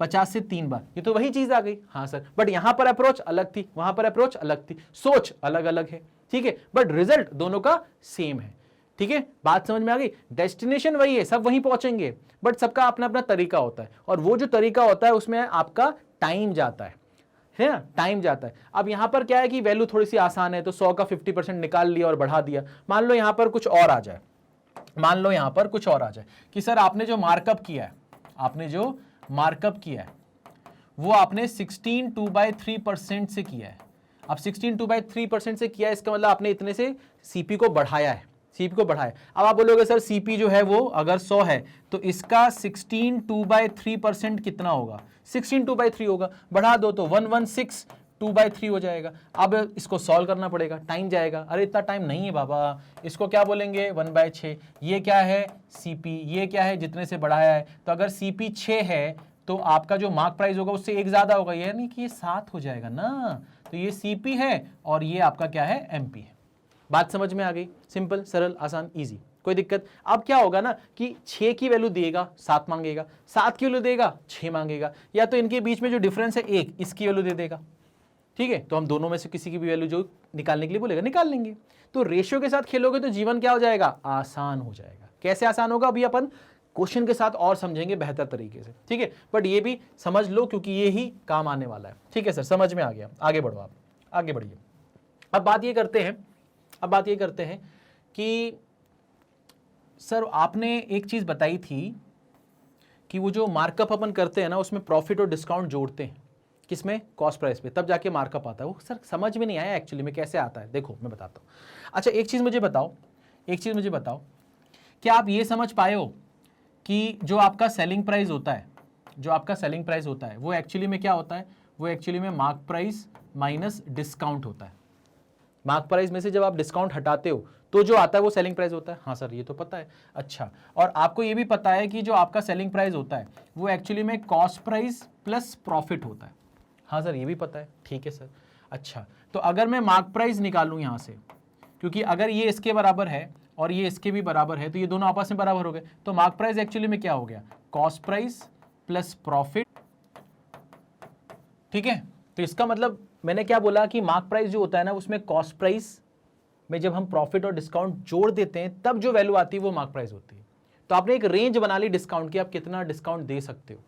50 से 3 बार, ये तो वही चीज आ गई। हाँ सर, बट यहां पर अप्रोच अलग थी, वहां पर अप्रोच अलग थी, सोच अलग अलग है। ठीक है, बट रिजल्ट दोनों का सेम है। ठीक है, बात समझ में आ गई, डेस्टिनेशन वही है, सब वहीं पहुंचेंगे, बट सबका अपना अपना तरीका होता है, और वो जो तरीका होता है उसमें आपका टाइम जाता है ना, टाइम जाता है। अब यहां पर क्या है कि वैल्यू थोड़ी सी आसान है, तो 100 का 50% निकाल लिया और बढ़ा दिया। मान लो यहां पर कुछ और आ जाए, मान लो यहां पर कुछ और आ जाए कि सर आपने जो मार्कअप किया है, आपने जो मार्कअप किया है वो आपने 16 2/3% से किया है। अब 16 2/3% से किया है, इसका मतलब आपने इतने से सीपी को बढ़ाया है, सीपी को बढ़ाया। अब आप बोलोगे सर सीपी जो है वो अगर 100 है तो इसका 16 2/3% कितना होगा? 16 2/3 होगा, बढ़ा दो तो 116 2/3 हो जाएगा। अब इसको सॉल्व करना पड़ेगा, टाइम जाएगा। अरे इतना टाइम नहीं है बाबा, इसको क्या बोलेंगे 1/6। ये क्या है सीपी, ये क्या है जितने से बढ़ाया है। तो अगर सीपी 6 है तो आपका जो मार्क प्राइस होगा उससे 1 ज्यादा होगा, यानी कि ये 7 हो जाएगा ना। तो ये सीपी है और ये आपका क्या है एमपी है। बात समझ में आ गई? सिंपल, सरल, आसान, इजी, कोई दिक्कत। अब क्या होगा ना कि 6 की वैल्यू देगा 7 मांगेगा, 7 की वैल्यू देगा 6 मांगेगा, या तो इनके बीच में जो डिफरेंस है 1, इसकी वैल्यू दे देगा। ठीक है, तो हम दोनों में से किसी की भी वैल्यू जो निकालने के लिए बोलेगा निकाल लेंगे। तो रेशियो के साथ खेलोगे तो जीवन क्या हो जाएगा? आसान हो जाएगा। कैसे आसान होगा अभी अपन क्वेश्चन के साथ और समझेंगे बेहतर तरीके से। ठीक है, बट ये भी समझ लो क्योंकि ये ही काम आने वाला है। ठीक है सर, समझ में आ गया, आगे बढ़ो आप, आगे बढ़िए। अब बात ये करते हैं कि सर आपने एक चीज बताई थी कि वो जो मार्कअप अपन करते हैं ना उसमें प्रॉफिट और डिस्काउंट जोड़ते हैं, किसमें? कॉस्ट प्राइस पे, तब जाके मार्कअप आता है। वो सर समझ में नहीं आया एक्चुअली में कैसे आता है, देखो मैं बताता हूँ। अच्छा एक चीज मुझे बताओ, क्या आप ये समझ पाए हो कि जो आपका सेलिंग प्राइस होता है वो एक्चुअली में क्या होता है? वो एक्चुअली में मार्क प्राइस माइनस डिस्काउंट होता है। मार्क प्राइस में से जब आप डिस्काउंट हटाते हो तो जो आता है वो सेलिंग प्राइस होता है। हाँ सर ये तो पता है। अच्छा, और आपको ये भी पता है कि जो आपका सेलिंग प्राइस होता है वो एक्चुअली में कॉस्ट प्राइस प्लस प्रॉफिट होता है। हाँ सर ये भी पता है, ठीक है सर। अच्छा, तो अगर मैं मार्क प्राइस निकालूं यहां से, क्योंकि अगर ये इसके बराबर है और ये इसके भी बराबर है तो ये दोनों आपस में बराबर हो गए, तो मार्क प्राइस एक्चुअली में क्या हो गया? Cost price plus profit. ठीक है, तो इसका मतलब मैंने क्या बोला कि मार्क प्राइस जो होता है ना उसमें कॉस्ट प्राइस में जब हम प्रॉफिट और डिस्काउंट जोड़ देते हैं तब जो वैल्यू आती है वो मार्क प्राइस होती है। तो आपने एक रेंज बना ली डिस्काउंट की, आप कितना डिस्काउंट दे सकते हो,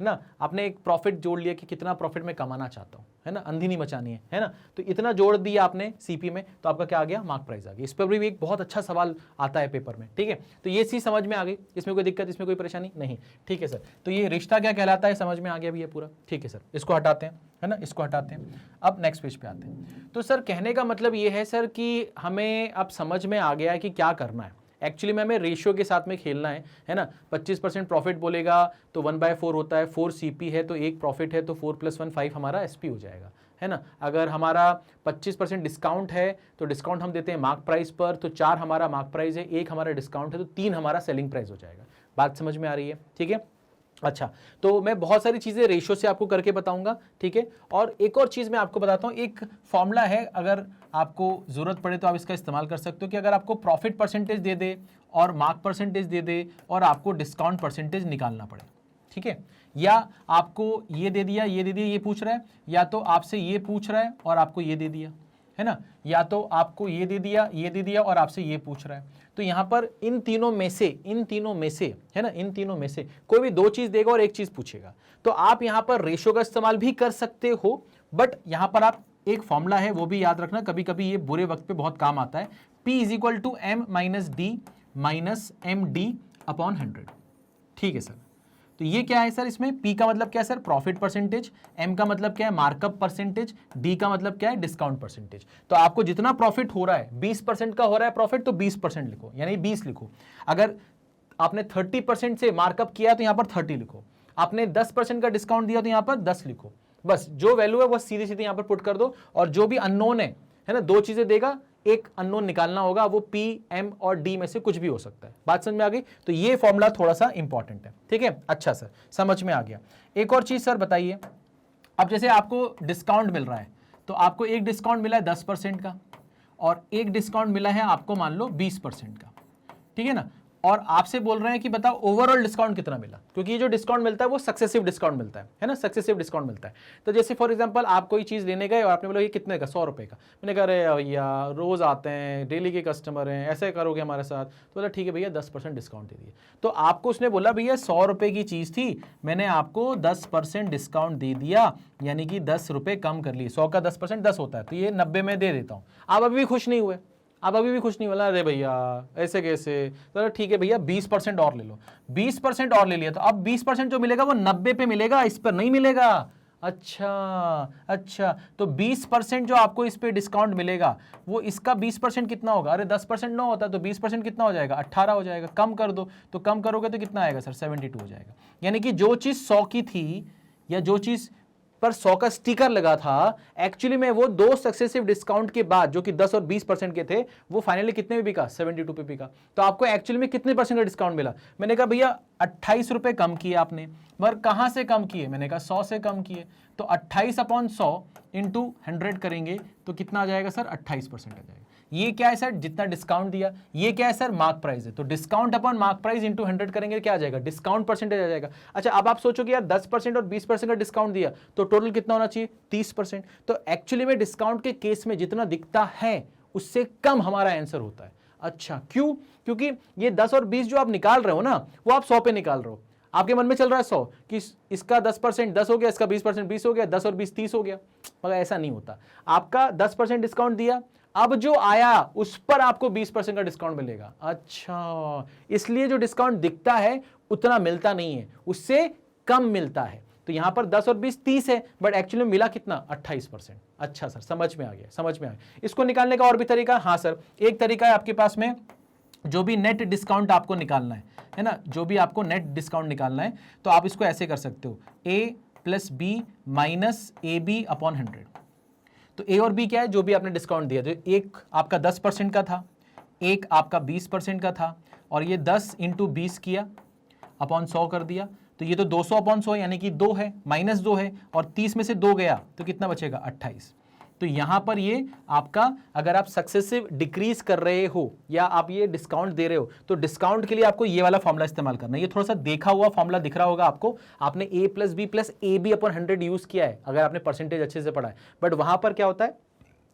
है ना। आपने एक प्रॉफिट जोड़ लिया कि कितना प्रॉफिट में कमाना चाहता हूं, है ना, अंधी नहीं मचानी है ना। तो इतना जोड़ दिया आपने सीपी में, तो आपका क्या आ गया? मार्क प्राइस आ गया। इस पर भी एक बहुत अच्छा सवाल आता है पेपर में। ठीक है, तो ये चीज समझ में आ गई, इसमें कोई दिक्कत, इसमें कोई परेशानी नहीं। ठीक है सर, तो ये रिश्ता क्या कहलाता है समझ में आ गया भी ये पूरा। ठीक है सर, इसको हटाते हैं, है ना, इसको हटाते हैं। अब नेक्स्ट पेज पे आते हैं। तो सर कहने का मतलब ये है सर कि हमें अब समझ में आ गया है कि क्या करना है। एक्चुअली में हमें रेशियो के साथ में खेलना है ना। 25% प्रॉफिट बोलेगा तो 1/4 होता है, 4 सीपी है तो 1 प्रॉफिट है तो 4 + 1 5 हमारा एसपी हो जाएगा, है ना। अगर हमारा 25% डिस्काउंट है तो डिस्काउंट हम देते हैं मार्क प्राइस पर, तो 4 हमारा मार्क प्राइस है, 1 हमारा डिस्काउंट है, तो 3 हमारा सेलिंग प्राइस हो जाएगा। बात समझ में आ रही है? ठीक है। अच्छा, तो मैं बहुत सारी चीजें रेशियो से आपको करके बताऊंगा। ठीक है, और एक और चीज मैं आपको बताता हूं, एक फॉर्मूला है, अगर आपको जरूरत पड़े तो आप इसका इस्तेमाल कर सकते हो कि अगर आपको प्रॉफिट परसेंटेज दे दे और मार्क परसेंटेज दे दे और आपको डिस्काउंट परसेंटेज निकालना पड़े, ठीक है, या आपको ये दे दिया, ये पूछ रहा है, या तो आपसे ये पूछ रहा है और आपको ये दे दिया, है ना, या तो आपको ये दे दिया और आपसे ये पूछ रहा है। तो यहां पर इन तीनों में से है ना, इन तीनों में से कोई भी 2 चीज देगा और 1 चीज पूछेगा। तो आप यहां पर रेशियो का इस्तेमाल भी कर सकते हो, बट यहां पर आप एक फॉर्मूला है वो भी याद रखना, कभी कभी ये बुरे वक्त पे बहुत काम आता है। P = M - D - MD / 100। ठीक है सर, तो ये क्या है सर? इसमें P का मतलब क्या है सर? प्रॉफिट परसेंटेज, M का मतलब क्या है? मार्कअप परसेंटेज, D का मतलब क्या है? Discount percentage. तो आपको जितना प्रॉफिट हो रहा है, 20% का हो रहा है प्रॉफिट, तो 20% लिखो, यानी 20 लिखो। अगर आपने 30% से मार्कअप किया तो यहां पर 30 लिखो। आपने 10% का डिस्काउंट दिया तो यहां पर 10 लिखो। बस जो वैल्यू है वो सीधे सीधे यहां पर पुट कर दो, और जो भी अननोन है ना, 2 चीजें देगा, एक अननोन निकालना होगा, वो P, M और D में से कुछ भी हो सकता है। बात समझ में आ गई? तो ये फॉर्मूला थोड़ा सा इंपॉर्टेंट है। ठीक है, अच्छा सर, समझ में आ गया। एक और चीज सर बताइए, अब जैसे आपको डिस्काउंट मिल रहा है, तो आपको एक डिस्काउंट मिला है 10% का और एक डिस्काउंट मिला है आपको मान लो 20% का, ठीक है ना, और आपसे बोल रहे हैं कि बताओ ओवरऑल डिस्काउंट कितना मिला, क्योंकि ये जो डिस्काउंट मिलता है वो सक्सेसिव डिस्काउंट मिलता है ना, सक्सेसिव डिस्काउंट मिलता है। तो जैसे फॉर एग्जांपल आप कोई चीज़ लेने गए और आपने बोला ये कितने का? 100 रुपये का। मैंने कहा अरे भैया रोज़ आते हैं, डेली के कस्टमर हैं, ऐसे करोगे हमारे साथ? तो बोला ठीक है भैया 10% डिस्काउंट दे दिए। तो आपको उसने बोला भैया 100 रुपये की चीज़ थी, मैंने आपको 10% डिस्काउंट दे दिया, यानी कि 10 रुपये कम कर लिए। 100 का 10% 10 होता है, तो ये 90 में दे देता हूँ। आप अभी भी खुश नहीं हुए, आप अभी भी खुश नहीं बोला, अरे भैया ऐसे कैसे, तो ठीक है भैया 20% और ले लो, 20% और ले लिया, तो अब 20% जो मिलेगा वो 90 पे मिलेगा, इस पर नहीं मिलेगा। अच्छा अच्छा, तो 20% जो आपको इस पे डिस्काउंट मिलेगा वो इसका 20% कितना होगा, अरे 10% ना होता तो 20% कितना हो जाएगा, 18 हो जाएगा। कम कर दो, तो कम करोगे तो कितना आएगा सर, 72 हो जाएगा। यानी कि जो चीज 100 की थी या जो चीज पर 100 का स्टिकर लगा था, एक्चुअली में वो दो सक्सेसिव डिस्काउंट के बाद जो कि 10 और 20% के थे, वो फाइनली कितने में बिका, 72 पे बिका। तो आपको एक्चुअली में कितने परसेंट का डिस्काउंट मिला? मैंने कहा भैया 28 रुपए कम किए आपने, मगर कहां से कम किए? मैंने कहा 100 से कम किए। तो 28/100 इंटू 100 करेंगे तो कितना आ जाएगा सर, 28% आ जाएगा। ये क्या है सर, जितना डिस्काउंट दिया। ये क्या है सर, मार्क प्राइस है, तो discount upon mark price into 100 करेंगे, क्या आ जाएगा, डिस्काउंट परसेंटेज आ जाएगा। अच्छा, अब आप सोचो कि यार 10% और 20% का डिस्काउंट दिया तो टोटल कितना होना चाहिए, 30%। तो एक्चुअली में डिस्काउंट के केस में जितना दिखता है उससे कम हमारा आंसर होता है। अच्छा, क्यों? क्योंकि ये 10 और 20 जो आप निकाल रहे हो ना, वो आप 100 पे निकाल रहे हो। आपके मन में चल रहा है 100 कि इसका 10% 10 हो गया, इसका 20% 20 हो गया, 10 और 20 30 हो गया, मगर ऐसा नहीं होता। आपका 10% डिस्काउंट दिया, अब जो आया उस पर आपको 20% का डिस्काउंट मिलेगा। अच्छा, इसलिए जो डिस्काउंट दिखता है उतना मिलता नहीं है, उससे कम मिलता है। तो यहां पर 10 और 20 30 है, बट एक्चुअली मिला कितना, 28%। अच्छा सर, समझ में आ गया, समझ में आ गया। इसको निकालने का और भी तरीका? हाँ सर, एक तरीका है आपके पास में, जो भी नेट डिस्काउंट आपको निकालना है ना, जो भी आपको नेट डिस्काउंट निकालना है, तो आप इसको ऐसे कर सकते हो, a plus B minus A B upon 100। तो ए और बी क्या है, जो भी आपने डिस्काउंट दिया, तो एक आपका 10% का था, एक आपका 20% का था, और ये 10 इंटू 20 किया अपॉन 100 कर दिया, तो ये तो 200 अपॉन 100 यानी कि 2 है, माइनस 2 है, और 30 में से 2 गया तो कितना बचेगा, 28। तो यहां पर ये आपका, अगर आप सक्सेसिव डिक्रीज कर रहे हो या आप ये डिस्काउंट दे रहे हो, तो डिस्काउंट के लिए आपको ये वाला फॉर्मूला इस्तेमाल करना है। ये थोड़ा सा देखा हुआ फॉर्मूला दिख रहा होगा आपको, आपने a plus B plus A B upon 100 use किया है अगर आपने परसेंटेज अच्छे से पढ़ा है, बट वहां पर क्या होता है,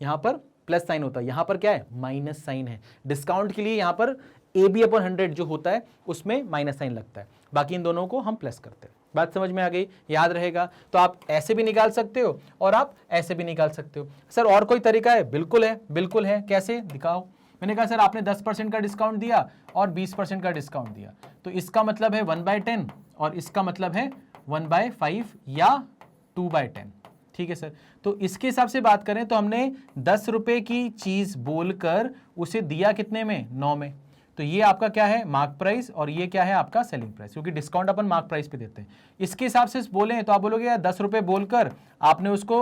यहां पर प्लस साइन होता है, यहां पर क्या है, माइनस साइन है। डिस्काउंट के लिए यहां पर ए बी अपॉन 100 जो होता है उसमें माइनस साइन लगता है, बाकी इन दोनों को हम प्लस करते हैं। बात समझ में आ गई, याद रहेगा। तो आप ऐसे भी निकाल सकते हो और आप ऐसे भी निकाल सकते हो। सर और कोई तरीका है? बिल्कुल है, बिल्कुल है। कैसे, दिखाओ। मैंने कहा सर आपने 10% का डिस्काउंट दिया और 20% का डिस्काउंट दिया, तो इसका मतलब है 1/10 और इसका मतलब है 1/5 या 2/10। ठीक है सर, तो इसके हिसाब से बात करें तो हमने 10 रुपए की चीज बोलकर उसे दिया कितने में, 9 में। तो ये आपका क्या है, मार्क प्राइस, और ये क्या है आपका सेलिंग प्राइस, क्योंकि डिस्काउंट अपन मार्क प्राइस पे देते हैं। इसके हिसाब से बोले तो आप बोलोगे यार 10 रुपए बोलकर आपने उसको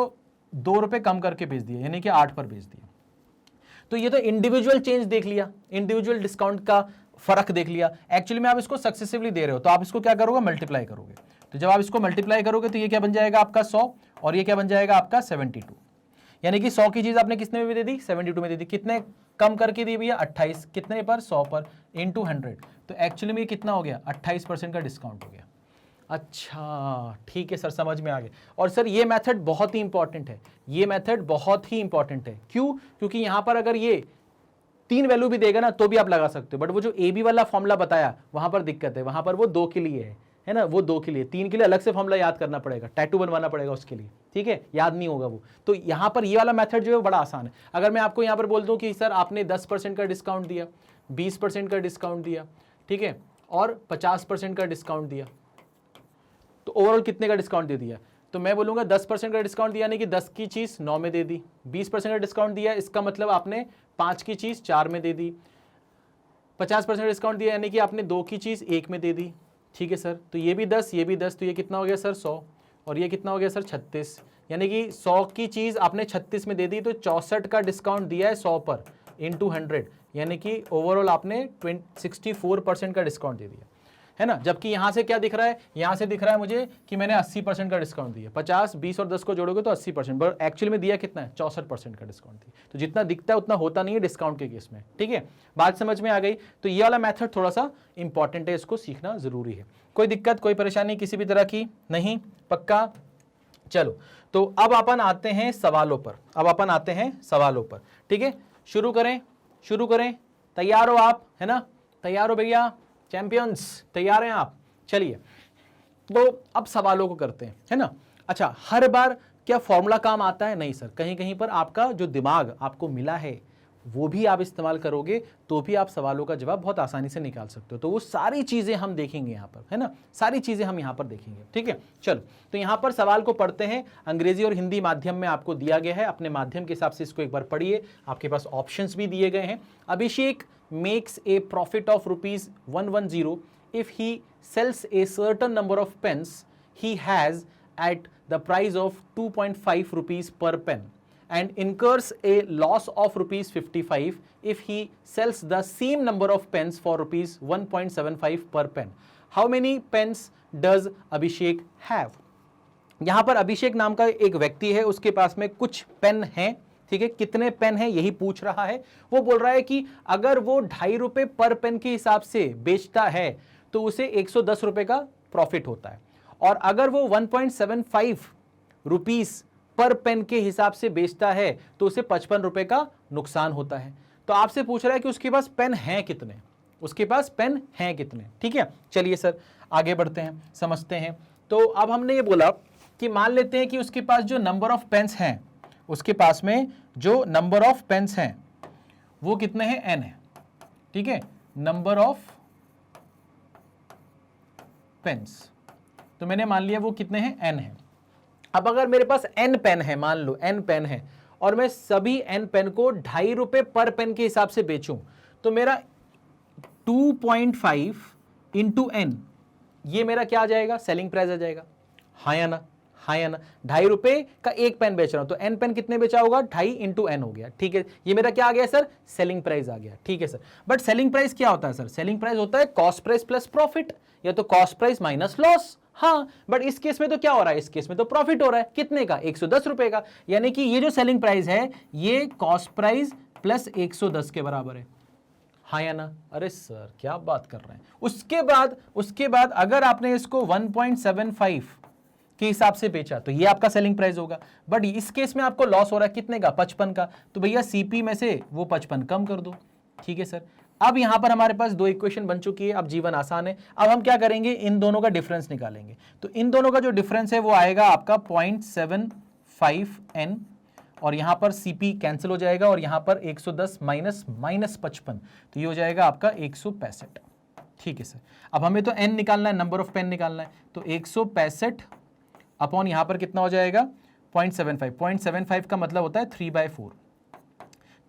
2 रुपए कम करके बेच दिया, यानी कि 8 पर बेच दिया। तो ये तो इंडिविजुअल चेंज देख लिया, इंडिविजुअल डिस्काउंट का फर्क देख लिया। एक्चुअली में आप इसको सक्सेसिवली दे रहे हो, तो आप इसको क्या करोगे, मल्टीप्लाई करोगे। तो जब आप इसको मल्टीप्लाई करोगे तो ये क्या बन जाएगा आपका 100 और ये क्या बन जाएगा आपका 72। यानी कि 100 की चीज आपने कितने में भी दे दी, 72 में दे दी। कितने कम करके दी भैया, 28। कितने पर, 100 पर, इंटू 100। तो एक्चुअली में कितना हो गया, 28% का डिस्काउंट हो गया। अच्छा ठीक है सर, समझ में आ गया। और सर ये मेथड बहुत ही इंपॉर्टेंट है, ये मेथड बहुत ही इंपॉर्टेंट है। क्यों? क्योंकि यहां पर अगर ये 3 वैल्यू भी देगा ना तो भी आप लगा सकते हो, बट वो जो ए बी वाला फॉर्मूला बताया वहां पर दिक्कत है, वहां पर वो 2 के लिए है ना, वो 2 के लिए, 3 के लिए अलग से फॉर्मूला याद करना पड़ेगा, टैटू बनवाना पड़ेगा उसके लिए। ठीक है, याद नहीं होगा वो। तो यहां पर ये वाला मेथड जो है बड़ा आसान है। अगर मैं आपको यहां पर बोल दूं कि सर आपने 10% का डिस्काउंट दिया, 20% का डिस्काउंट दिया, ठीक है, और 50% का डिस्काउंट दिया, तो ओवरऑल कितने का डिस्काउंट दे दिया? तो मैं बोलूंगा 10% का डिस्काउंट दिया, यानी कि 10 की चीज 9 में दे दी। 20% का डिस्काउंट दिया, इसका मतलब आपने 5 की चीज 4 में दे दी। 50% डिस्काउंट दिया, यानी कि आपने 2 की चीज 1 में दे दी। ठीक है सर, तो ये भी 10, ये भी 10, तो ये कितना हो गया सर 100, और ये कितना हो गया सर 36। यानी कि 100 की चीज आपने 36 में दे दी, तो 64 का डिस्काउंट दिया है 100 पर इंटू 100, यानी कि ओवरऑल आपने 64% का डिस्काउंट दे दिया, है ना। जबकि यहां से क्या दिख रहा है, यहां से दिख रहा है मुझे कि मैंने 80% का डिस्काउंट दिया। 50, 20 और 10 को जोड़ोगे तो 80%, बट एक्चुअली में दिया कितना है, 64% का डिस्काउंट दिया। तो जितना दिखता है उतना होता नहीं है डिस्काउंट के केस में। ठीक है, बात समझ में आ गई। तो ये वाला मेथड थोड़ा सा इंपॉर्टेंट है, इसको सीखना जरूरी है। कोई दिक्कत, कोई परेशानी किसी भी तरह की नहीं? पक्का? चलो, तो अब अपन आते हैं सवालों पर, अब अपन आते हैं सवालों पर। ठीक है, शुरू करें, शुरू करें। तैयार हो आप, है ना? तैयार हो भैया, चैंपियंस, तैयार हैं आप? चलिए, तो अब सवालों को करते हैं, है ना। अच्छा, हर बार क्या फॉर्मूला काम आता है? नहीं सर, कहीं कहीं पर आपका जो दिमाग आपको मिला है वो भी आप इस्तेमाल करोगे तो भी आप सवालों का जवाब बहुत आसानी से निकाल सकते हो। तो वो सारी चीज़ें हम देखेंगे यहाँ पर, है ना, सारी चीज़ें हम यहाँ पर देखेंगे। ठीक है, चलो तो यहाँ पर सवाल को पढ़ते हैं। अंग्रेजी और हिंदी माध्यम में आपको दिया गया है, अपने माध्यम के हिसाब से इसको एक बार पढ़िए। आपके पास ऑप्शंस भी दिए गए हैं। Abhishek makes a profit of ₹110 if he sells a certain number of pens he has at the price of 2.5 rupees per pen and incurs a loss of ₹55 if he sells the same number of pens for ₹1.75 per pen. How many pens does Abhishek have? यहां पर अभिषेक नाम का एक व्यक्ति है, उसके पास में कुछ पेन हैं। ठीक है, कितने पेन है यही पूछ रहा है। वो बोल रहा है कि अगर वो ₹2.5 पर पेन के हिसाब से बेचता है तो उसे ₹110 का प्रॉफिट होता है, और अगर वो 1.75 रुपीस पर पेन के हिसाब से बेचता है तो उसे ₹55 का नुकसान होता है। तो आपसे पूछ रहा है कि उसके पास पेन हैं कितने, उसके पास पेन हैं कितने। ठीक है, चलिए सर आगे बढ़ते हैं, समझते हैं। तो अब हमने ये बोला कि मान लेते हैं कि उसके पास जो नंबर ऑफ पेन्स हैं, उसके पास में जो नंबर ऑफ पेन्स हैं वो कितने हैं, n है। ठीक है, नंबर ऑफ पेन्स, तो मैंने मान लिया वो कितने हैं, n है। अब अगर मेरे पास n पेन है, मान लो n पेन है, और मैं सभी n पेन को ₹2.5 पर पेन के हिसाब से बेचूं तो मेरा 2.5 इंटू n, ये मेरा क्या आ जाएगा, सेलिंग प्राइस आ जाएगा। हाँ या ना, हाँ या ना। ₹2.5 का एक पेन बेच रहा हूं तो n पेन कितने बेचा होगा, 2.5 इंटू n हो गया। ठीक है, ये मेरा क्या आ गया सर, सेलिंग प्राइस आ गया। ठीक है सर, बट सेलिंग प्राइस क्या होता है सर, सेलिंग प्राइस होता है कॉस्ट प्राइस प्लस प्रॉफिट, या तो कॉस्ट प्राइस माइनस लॉस। हाँ, बट इस केस में तो क्या हो रहा है, इस केस में तो प्रॉफिट हो रहा है, कितने का, ₹110 का। यानी कि ये जो सेलिंग प्राइस है ये कॉस्ट प्राइस प्लस 110 के बराबर है। हाँ या ना, अरे सर क्या बात कर रहे हैं। उसके बाद अगर आपने इसको 1.75 के हिसाब से बेचा तो ये आपका सेलिंग प्राइस होगा, बट इस केस में आपको लॉस हो रहा है कितने का, 55 का। तो भैया सीपी में से वो 55 कम कर दो। ठीक है सर, अब यहां पर हमारे पास दो इक्वेशन बन चुकी है, अब जीवन आसान है। अब हम क्या करेंगे, इन दोनों का डिफरेंस निकालेंगे। तो इन दोनों का जो डिफरेंस है वो आएगा आपका 0.75n, और यहां पर सीपी कैंसिल हो जाएगा, और यहां पर 110 माइनस 55, तो ये हो जाएगा आपका 165। ठीक है सर, अब हमें तो n निकालना है, नंबर ऑफ पेन निकालना है, तो 165 अपॉन यहां पर कितना हो जाएगा, 0.75। 0.75 का मतलब होता है 3/4,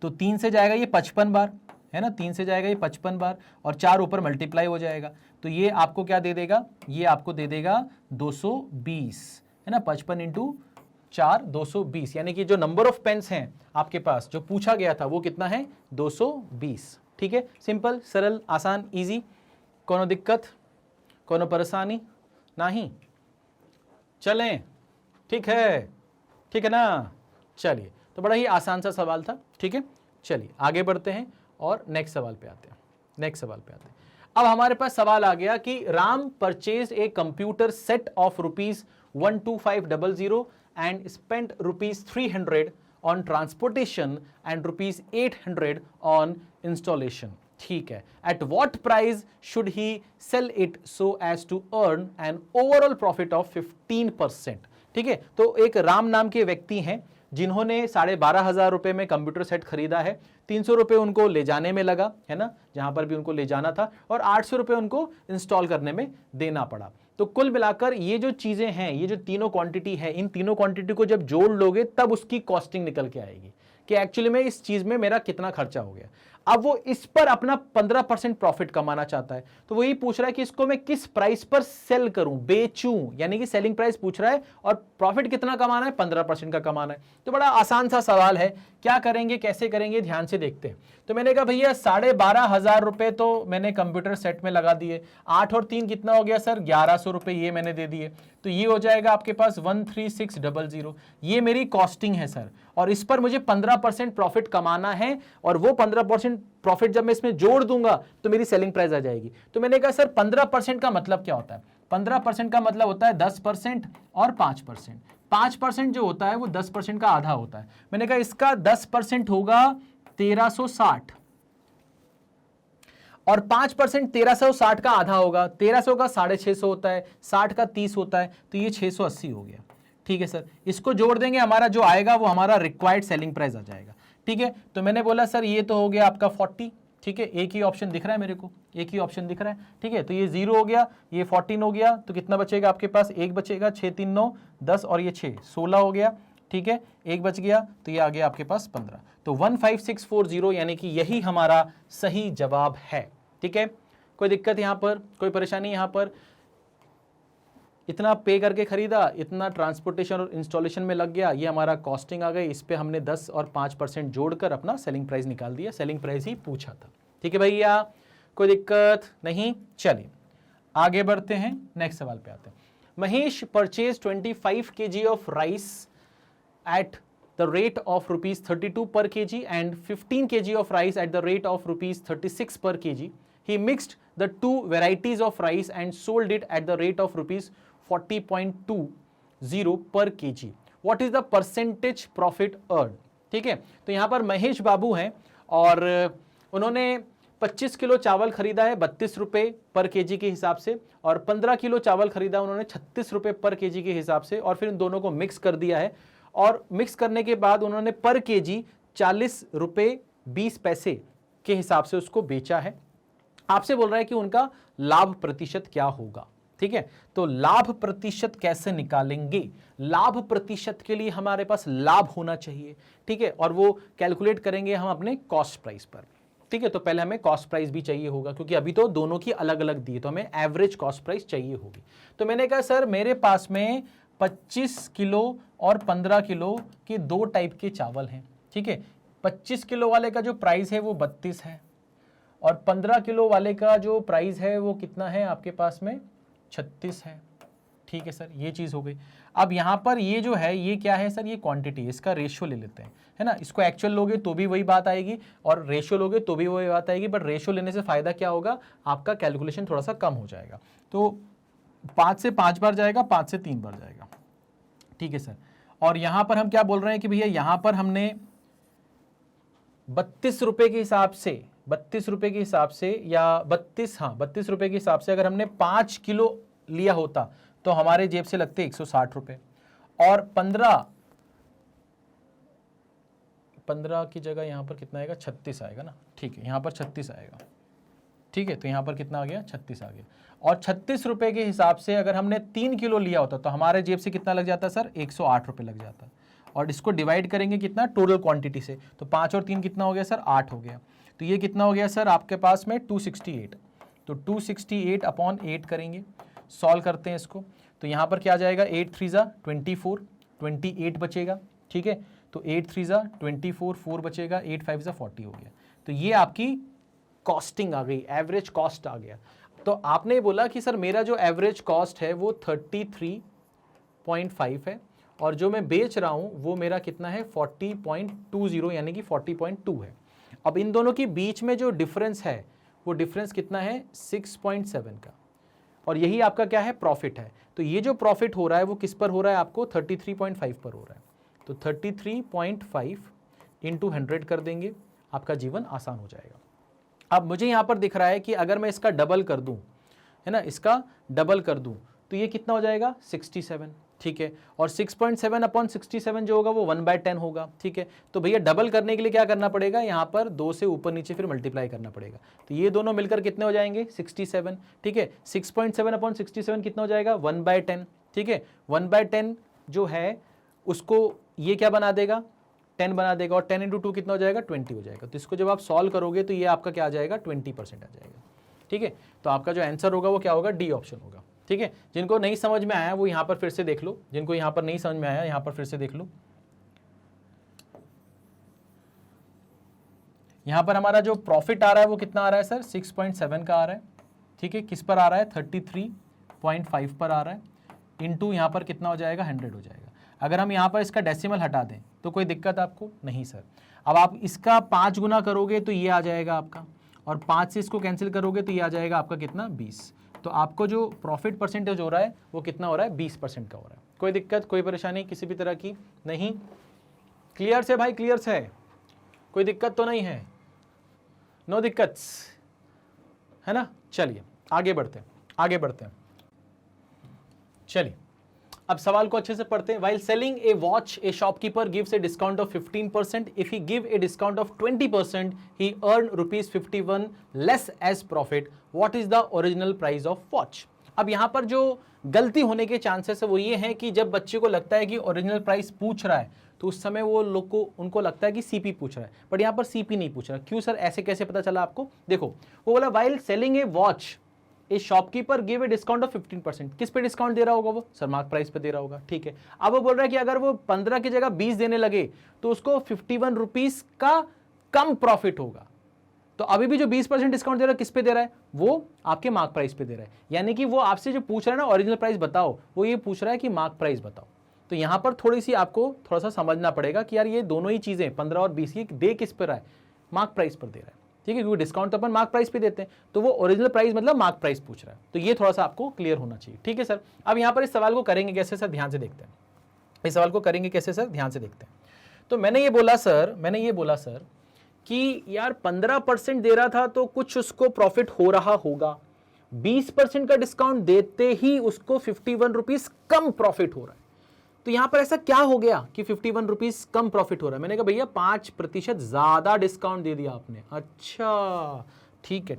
तो 3 से जाएगा ये 55 बार, है ना, 3 से जाएगा ये 55 बार, और 4 ऊपर मल्टीप्लाई हो जाएगा, तो ये आपको क्या दे देगा, ये आपको दे देगा 220, है ना, 55 इंटू 4 220, यानी कि जो नंबर ऑफ पेन्स हैं आपके पास जो पूछा गया था वो कितना है, 220। ठीक है, सिंपल, सरल, आसान, इजी, कोनो दिक्कत, कोनो परेशानी नहीं, चलें, ठीक है ना। चलिए, तो बड़ा ही आसान सा सवाल था। ठीक है, चलिए आगे बढ़ते हैं और नेक्स्ट सवाल पे आते हैं। अब हमारे पास सवाल आ गया कि Ram purchase a computer set of ₹12500 and spent ₹300 on transportation and ₹800 on installation. ठीक है, at what price should he sell it so as to earn an overall profit of 15%। ठीक है, तो एक राम नाम के व्यक्ति हैं जिन्होंने ₹12,500 में कंप्यूटर सेट खरीदा है। ₹300 उनको ले जाने में लगा, है ना, जहां पर भी उनको ले जाना था, और ₹800 उनको इंस्टॉल करने में देना पड़ा। तो कुल मिलाकर ये जो चीजें हैं, ये जो तीनों क्वांटिटी है, इन तीनों क्वांटिटी को जब जोड़ लोगे तब उसकी कॉस्टिंग निकल के आएगी कि एक्चुअली में इस चीज में मेरा कितना खर्चा हो गया। अब वो इस पर अपना 15% प्रॉफिट कमाना चाहता है, तो वही पूछ रहा है कि इसको मैं किस प्राइस पर सेल करूं, बेचूं, यानी कि सेलिंग प्राइस पूछ रहा है, और प्रॉफिट कितना कमाना है, 15% का कमाना है। तो बड़ा आसान सा सवाल है, क्या करेंगे, कैसे करेंगे, ध्यान से देखते हैं। तो मैंने कहा भैया ₹12,500 तो मैंने कंप्यूटर सेट में लगा दिए, 8 और 3 कितना हो गया सर, ₹1100 ये मैंने दे दिए, तो ये हो जाएगा आपके पास 13600। ये मेरी कॉस्टिंग है सर, और इस पर मुझे 15% प्रॉफिट कमाना है, और वो 15% प्रॉफिट जब मैं इसमें जोड़ दूंगा तो मेरी सेलिंग प्राइस आ जाएगी। तो मैंने कहा सर 15% का मतलब क्या होता है, 15% का मतलब होता है 10% और 5%। 5% जो होता है वो 10% का आधा होता है। मैंने कहा इसका 10% होगा 1360, और 5% 1360 का आधा होगा, 1300 का 650 होता है, 60 का 30 होता है, तो ये 680 हो गया। ठीक है सर, इसको जोड़ देंगे, हमारा जो आएगा वो हमारा रिक्वायर्ड सेलिंग प्राइस आ जाएगा। ठीक है। तो मैंने बोला सर ये तो हो गया आपका 40, ठीक है, एक ही ऑप्शन दिख रहा है मेरे को, एक ही ऑप्शन दिख रहा है, ठीक है। तो ये 0 हो गया, ये 14 हो गया, तो कितना बचेगा आपके पास, एक बचेगा, 6 3 9 10 और ये 6 16 हो गया, ठीक है, एक बच गया, तो ये आ गया आपके पास 15। तो 15640 यानी कि यही हमारा सही जवाब है, ठीक है। कोई दिक्कत यहां पर, कोई परेशानी यहां पर? इतना पे करके खरीदा, इतना ट्रांसपोर्टेशन और इंस्टॉलेशन में लग गया, ये हमारा कॉस्टिंग आ गई, इस पे हमने 10 और 5% जोड़कर अपना सेलिंग प्राइस निकाल दिया, सेलिंग प्राइस ही पूछा था, ठीक है भैया, कोई दिक्कत नहीं। चलिए आगे बढ़ते हैं, नेक्स्ट सवाल पे आते हैं। Mahesh purchase 25 kg of rice eight the rate of ₹32 per kg and 15 kg of rice at the rate of ₹36 per kg. He mixed the two varieties of rice and sold it at the rate of ₹40.20 per kg. What is the percentage profit earned? ठीक है, तो यहां पर महेश बाबू हैं और उन्होंने 25 kilo चावल खरीदा है 32 रुपए पर केजी के हिसाब से, और 15 किलो चावल खरीदा उन्होंने 36 रुपए पर केजी के हिसाब से, और फिर इन दोनों को मिक्स कर दिया है, और मिक्स करने के बाद उन्होंने पर केजी 40 रुपए 20 पैसे के हिसाब से उसको बेचा है। आपसे बोल रहा है कि उनका लाभ प्रतिशत क्या होगा, ठीक है। तो लाभ प्रतिशत कैसे निकालेंगे? लाभ प्रतिशत के लिए हमारे पास लाभ होना चाहिए, ठीक है, और वो कैलकुलेट करेंगे हम अपने कॉस्ट प्राइस पर, ठीक है। तो पहले हमें कॉस्ट प्राइस भी चाहिए होगा, क्योंकि अभी तो दोनों की अलग अलग दी है, तो हमें एवरेज कॉस्ट प्राइस चाहिए होगी। तो मैंने कहा सर मेरे पास में 25 किलो और 15 किलो के दो टाइप के चावल हैं, ठीक है। 25 किलो वाले का जो प्राइस है वो 32 है, और 15 किलो वाले का जो प्राइस है वो कितना है आपके पास में, 36 है, ठीक है सर, ये चीज़ हो गई। अब यहाँ पर ये जो है ये क्या है सर, ये क्वांटिटी, इसका रेशियो ले लेते हैं, है ना। इसको एक्चुअल लोगे तो भी वही बात आएगी, और रेशियो लोगे तो भी वही बात आएगी, बट रेशियो लेने से फ़ायदा क्या होगा, आपका कैलकुलेशन थोड़ा सा कम हो जाएगा। तो 5 से 5 बार जाएगा, 5 से 3 बार जाएगा, ठीक है सर। और यहाँ पर हम क्या बोल रहे हैं कि भैया यहाँ पर हमने 32 रुपये के हिसाब से, 32 रुपये के हिसाब से, या 32 रुपये के हिसाब से अगर हमने 5 किलो लिया होता तो हमारे जेब से लगते 160 रुपये, और 15 की जगह यहाँ पर कितना आएगा, 36 आएगा ना, ठीक है, यहाँ पर 36 आएगा, ठीक है। तो यहाँ पर कितना आ गया, 36 आ गया, और 36 रुपये के हिसाब से अगर हमने 3 किलो लिया होता तो हमारे जेब से कितना लग जाता सर, 108 रुपये लग जाता, और इसको डिवाइड करेंगे कितना, टोटल क्वांटिटी से, तो 5 और 3 कितना हो गया सर, 8 हो गया। तो ये कितना हो गया सर आपके पास में 268, तो 268 अपॉन 8 करेंगे, सॉल्व करते हैं इसको, तो यहाँ पर क्या आ जाएगा, 8 3 ज़ा 24, 28 बचेगा, ठीक है। तो 8 3 ज़ा 24, 4 बचेगा, 8 5 ज़ा 40 हो गया। तो ये आपकी कॉस्टिंग आ गई, एवरेज कॉस्ट आ गया। तो आपने बोला कि सर मेरा जो एवरेज कॉस्ट है वो 33.5 है, और जो मैं बेच रहा हूँ वो मेरा कितना है, 40.20 यानी कि 40.2 है। अब इन दोनों के बीच में जो डिफरेंस है वो डिफरेंस कितना है, 6.7 का, और यही आपका क्या है, प्रॉफिट है। तो ये जो प्रॉफिट हो रहा है वो किस पर हो रहा है, आपको 33.5 पर हो रहा है। तो 33.5 इंटू 100 कर देंगे, आपका जीवन आसान हो जाएगा। अब मुझे यहाँ पर दिख रहा है कि अगर मैं इसका डबल कर दूँ, है ना, इसका डबल कर दूँ तो ये कितना हो जाएगा, 67, ठीक है। और 6.7 अपॉन 67 जो होगा वो 1/10 होगा, ठीक है। तो भैया डबल करने के लिए क्या करना पड़ेगा, यहाँ पर 2 से ऊपर नीचे फिर मल्टीप्लाई करना पड़ेगा, तो ये दोनों मिलकर कितने हो जाएंगे, 67, ठीक है। 6.7 अपॉन 67 कितना हो जाएगा, 1/10, ठीक है। 1/10 जो है उसको ये क्या बना देगा, 10 बना देगा, और 10 इंटू 2 कितना हो जाएगा, 20 हो जाएगा। तो इसको जब आप सॉल्व करोगे तो ये आपका क्या आ जाएगा, 20% आ जाएगा, ठीक है। तो आपका जो आंसर होगा वो क्या होगा, डी ऑप्शन होगा, ठीक है। जिनको नहीं समझ में आया वो यहाँ पर फिर से देख लो, जिनको यहाँ पर नहीं समझ में आया यहाँ पर फिर से देख लो। यहाँ पर हमारा जो प्रॉफिट आ रहा है वो कितना आ रहा है सर, 6.7 का आ रहा है, ठीक है। किस पर आ रहा है, 33.5 पर आ रहा है, इंटू यहाँ पर कितना हो जाएगा, 100 हो जाएगा। अगर हम यहाँ पर इसका डेसिमल हटा दें तो कोई दिक्कत आपको नहीं सर। अब आप इसका 5 गुना करोगे तो ये आ जाएगा आपका, और 5 से इसको कैंसिल करोगे तो ये आ जाएगा आपका कितना, 20। तो आपको जो प्रॉफिट परसेंटेज हो रहा है वो कितना हो रहा है, 20% का हो रहा है। कोई दिक्कत, कोई परेशानी किसी भी तरह की नहीं, क्लियर से भाई, क्लियर से, कोई दिक्कत तो नहीं है, नो दिक्कत, है ना। चलिए आगे बढ़ते हैं, आगे बढ़ते हैं, चलिए अब सवाल को अच्छे से पढ़ते हैं। While selling a watch, a shopkeeper gives a discount of 15%. If he give a discount of 20%, he earn rupees 51 less as profit. What is the original price of watch? अब यहां पर जो गलती होने के चांसेस है वो ये हैं कि जब बच्चे को लगता है कि ओरिजिनल प्राइस पूछ रहा है तो उस समय वो लोग को उनको लगता है कि सीपी पूछ रहा है, बट यहां पर सीपी नहीं पूछ रहा। क्यों सर, ऐसे कैसे पता चला आपको? देखो, वो बोला while selling a watch, A shopkeeper give a discount of 15%। किस पे डिस्काउंट दे रहा होगा वो? सर मार्क प्राइस पे दे रहा होगा, ठीक है। अब वो बोल रहा है कि अगर वो 15 की जगह 20 देने लगे तो उसको 51 रुपीज का कम प्रॉफिट होगा। तो अभी भी जो 20% डिस्काउंट दे रहा है किस पे दे रहा है? वो आपके मार्क प्राइस पे दे रहा है। यानी कि वो आपसे जो पूछ रहा है ना ओरिजिनल प्राइस बताओ, वो ये पूछ रहा है कि मार्क प्राइस बताओ। तो यहां पर थोड़ी सी आपको थोड़ा सा समझना पड़ेगा कि यार ये दोनों ही चीजें 15 और 20 की दे किस पर रहा है? मार्क प्राइस पर दे रहा है, ठीक है, क्योंकि डिस्काउंट तो अपन मार्क प्राइस पे देते हैं, तो वो ओरिजिनल प्राइस मतलब मार्क प्राइस पूछ रहा है। तो ये थोड़ा सा आपको क्लियर होना चाहिए, ठीक है सर। अब यहां पर इस सवाल को करेंगे कैसे सर, ध्यान से देखते हैं। इस सवाल को करेंगे कैसे सर, ध्यान से देखते हैं। तो मैंने ये बोला सर कि यार 15% दे रहा था तो कुछ उसको प्रॉफिट हो रहा होगा, 20% का डिस्काउंट देते ही उसको 51 रुपीज कम प्रॉफिट हो रहा है। तो यहां पर ऐसा क्या हो गया कि 51 रुपीज कम प्रॉफिट हो रहा है? मैंने कहा भैया 5% ज्यादा डिस्काउंट दे दिया आपने। अच्छा, ठीक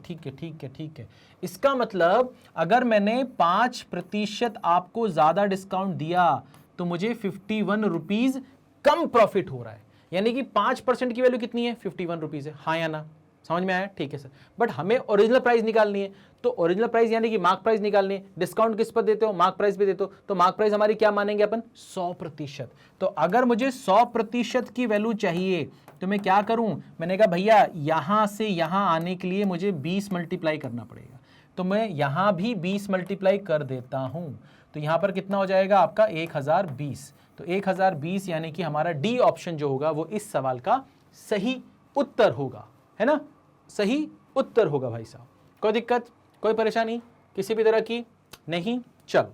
है। इसका मतलब अगर मैंने 5% आपको ज्यादा डिस्काउंट दिया तो मुझे 51 रुपीज कम प्रॉफिट हो रहा है। यानी कि 5% की वैल्यू कितनी है? 51 रुपीज है, हाँ या ना? समझ में आया? ठीक है सर। बट हमें ओरिजिनल प्राइस निकालनी है, तो ओरिजिनल प्राइस यानी कि मार्क प्राइस निकालनी है। डिस्काउंट किस पर देते हो? मार्क प्राइस पे देते हो। तो मार्क प्राइस हमारी क्या मानेंगे अपन? 100%। तो अगर मुझे 100% की वैल्यू चाहिए तो मैं क्या करूं? मैंने कहा भैया यहां से यहां आने के लिए मुझे 20 मल्टीप्लाई करना पड़ेगा, तो मैं यहां भी 20 मल्टीप्लाई कर देता हूं। तो यहां पर कितना हो जाएगा आपका? 1020। तो 1020 यानी कि हमारा डी ऑप्शन जो होगा वो इस सवाल का सही उत्तर होगा, है ना? सही उत्तर होगा भाई साहब। कोई दिक्कत, कोई परेशानी किसी भी तरह की नहीं? चलो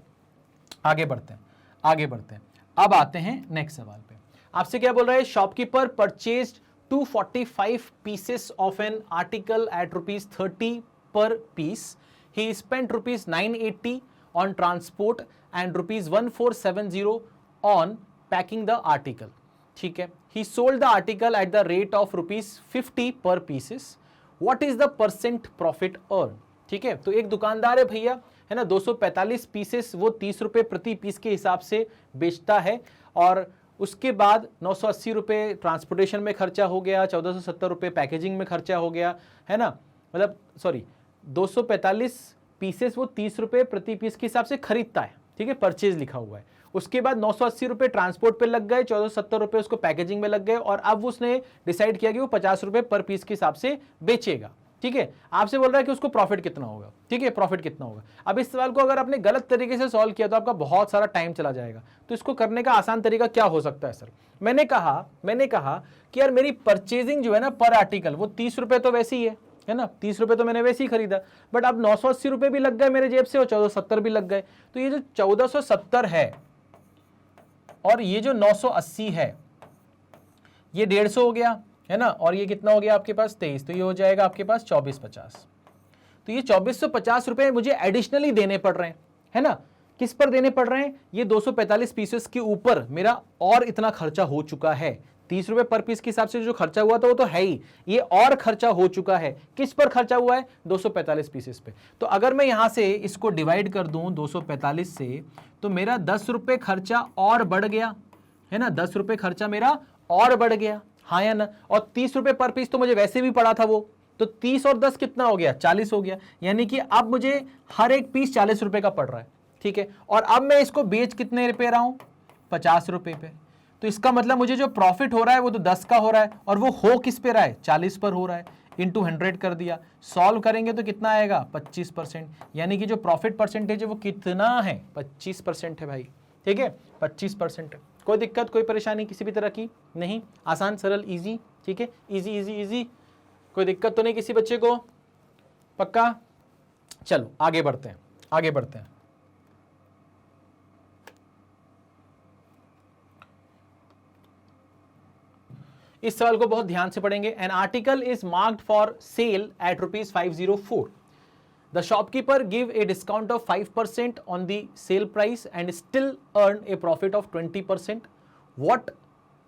आगे बढ़ते हैं। अब आते हैं नेक्स्ट सवाल पे। आपसे क्या बोल रहा है? Shopkeeper purchased 245 pieces of an article at ₹30 per piece. He spent ₹980 on transport and ₹1470 on packing the article, ठीक है। He sold the article at the rate of ₹50 per pieces. What is the percent profit earn? ठीक है, तो एक दुकानदार है भैया, है ना, 245 पीसेस वो 30 रुपए प्रति पीस के हिसाब से बेचता है, और उसके बाद 980 रुपए ट्रांसपोर्टेशन में खर्चा हो गया, 1470 रुपए पैकेजिंग में खर्चा हो गया, है ना, मतलब सॉरी 245 पीसेस वो 30 रुपए प्रति पीस के हिसाब से खरीदता है, ठीक है, परचेज लिखा हुआ है। उसके बाद 980 रुपए ट्रांसपोर्ट पे लग गए, 1470 रुपए उसको पैकेजिंग में लग गए, और अब उसने डिसाइड किया कि वो 50 रुपए पर पीस के हिसाब से बेचेगा, ठीक है। आपसे बोल रहा है कि उसको प्रॉफिट कितना होगा, ठीक है, प्रॉफिट कितना होगा। अब इस सवाल को अगर आपने गलत तरीके से सॉल्व किया तो आपका बहुत सारा टाइम चला जाएगा। तो इसको करने का आसान तरीका क्या हो सकता है सर? मैंने कहा कि यार मेरी परचेजिंग जो है ना पर आर्टिकल वो 30 रुपए तो वैसे ही है ना, 30 रुपए तो मैंने वैसे ही खरीदा, बट अब 980 रुपए भी लग गए मेरे जेब से और 1470 भी लग गए। तो ये जो 1470 है और ये जो 980 है, ये 150 हो गया, है ना, और ये कितना हो गया आपके पास? 23, तो ये हो जाएगा आपके पास 2450। तो ये 2450 रुपए मुझे एडिशनली देने पड़ रहे हैं, है ना। किस पर देने पड़ रहे हैं? ये 245 पीसेस के ऊपर मेरा और इतना खर्चा हो चुका है। 30 रुपए पर पीस के हिसाब से जो खर्चा हुआ था वो तो है ही, ये और खर्चा हो चुका है। किस पर खर्चा हुआ है? 245 पीसेस पे। तो अगर मैं यहां से इसको डिवाइड कर दूं 245 से, तो मेरा 10 रुपए खर्चा और बढ़ गया, है ना, 10 रुपए खर्चा मेरा और बढ़ गया, हाँ या ना। और 30 रुपए पर पीस तो मुझे वैसे भी पड़ा था वो, तो 30 और 10 कितना हो गया? 40 हो गया। यानी कि अब मुझे हर एक पीस 40 रुपए का पड़ रहा है, ठीक है। और अब मैं इसको बेच कितने पे रहा हूं? 50 रुपए पे। तो इसका मतलब मुझे जो प्रॉफिट हो रहा है वो तो 10 का हो रहा है, और वो हो किस पे रहा है? 40 पर हो रहा है। इंटू 100 कर दिया, सॉल्व करेंगे तो कितना आएगा? 25%। यानी कि जो प्रॉफिट परसेंटेज है वो कितना है? 25% है भाई, ठीक है, 25% है। कोई दिक्कत, कोई परेशानी किसी भी तरह की नहीं? आसान, सरल, इजी, ठीक है, इजी इजी इजी, कोई दिक्कत तो नहीं किसी बच्चे को? पक्का? चलो आगे बढ़ते हैं। इस सवाल को बहुत ध्यान से पढ़ेंगे। An article is marked for sale at ₹504। The shopkeeper give a discount of 5% on the sale price and still earn a profit of 20%. What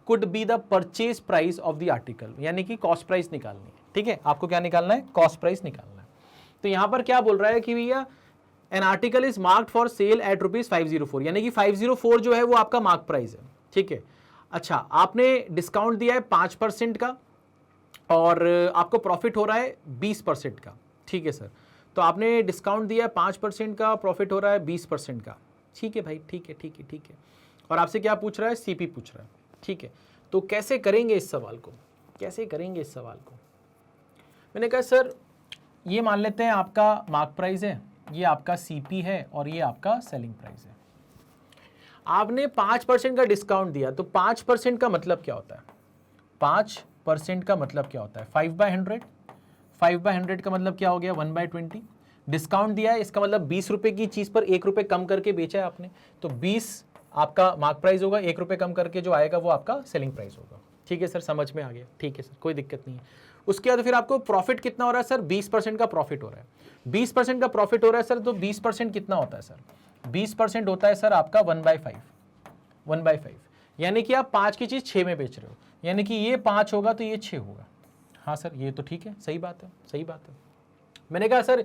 could be the purchase price of the article, यानी कि cost price निकालनी है. ठीक है, आपको क्या निकालना है, कॉस्ट प्राइस निकालना है. तो यहां पर क्या बोल रहा है कि भैया an article is marked for sale at ₹504, यानी कि 504 जो है वो आपका मार्क प्राइस है. ठीक है, अच्छा आपने डिस्काउंट दिया है 5% का और आपको प्रॉफिट हो रहा है 20% का. ठीक है सर, तो आपने डिस्काउंट दिया है 5% का, प्रॉफिट हो रहा है 20% का. ठीक है भाई, ठीक है ठीक है ठीक है. और आपसे क्या पूछ रहा है, सीपी पूछ रहा है. ठीक है, तो कैसे करेंगे इस सवाल को, कैसे करेंगे इस सवाल को. मैंने कहा सर ये मान लेते हैं आपका मार्क प्राइस है, ये आपका सीपी है और ये आपका सेलिंग प्राइस है. आपने 5% का डिस्काउंट दिया, तो 5% का मतलब क्या होता है, 5% का मतलब क्या होता है, 5/100. 5/100 का मतलब क्या हो गया, 1/20. डिस्काउंट दिया है, इसका मतलब 20 रुपए की चीज पर 1 रुपए कम करके बेचा है आपने, तो 20 आपका मार्क प्राइस होगा, 1 रुपए कम करके जो आएगा वो आपका सेलिंग प्राइस होगा. ठीक है सर, समझ में आ गया. ठीक है सर, कोई दिक्कत नहीं है. उसके बाद फिर आपको प्रॉफिट कितना हो रहा है सर, 20% का प्रॉफिट हो रहा है. 20% का प्रॉफिट हो रहा है सर, तो 20% कितना होता है सर, 20% होता है सर आपका 1/5. 1/5 यानी कि आप 5 की चीज 6 में बेच रहे हो, यानी कि ये 5 होगा तो ये 6 होगा. हाँ सर, ये तो ठीक है, सही बात है, सही बात है. मैंने कहा सर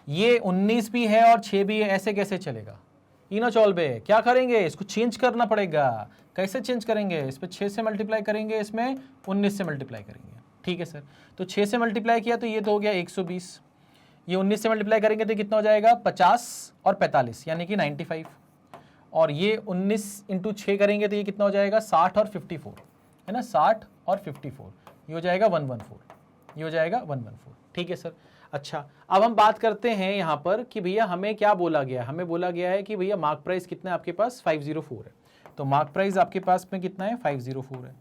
ये 19 भी है और 6 भी है, ऐसे कैसे चलेगा. इनो चॉल्बे क्या करेंगे, इसको चेंज करना पड़ेगा. कैसे चेंज करेंगे, इस पर 6 से मल्टीप्लाई करेंगे, इसमें 19 से मल्टीप्लाई करेंगे. ठीक है सर, तो 6 से मल्टीप्लाई किया तो ये तो हो गया 120. ये 19 से मल्टीप्लाई करेंगे तो कितना हो जाएगा, 50 और 45 यानी कि 95. और ये 19 इंटू 6 करेंगे तो ये कितना हो जाएगा, 60 और 54 है ना, 60 और 54, ये हो जाएगा 114. ये हो जाएगा 114. ठीक है सर. अच्छा अब हम बात करते हैं यहाँ पर कि भैया हमें क्या बोला गया है, हमें बोला गया है कि भैया मार्क प्राइस कितना है आपके पास, 504 है. तो मार्क प्राइस आपके पास में कितना है, 504 है.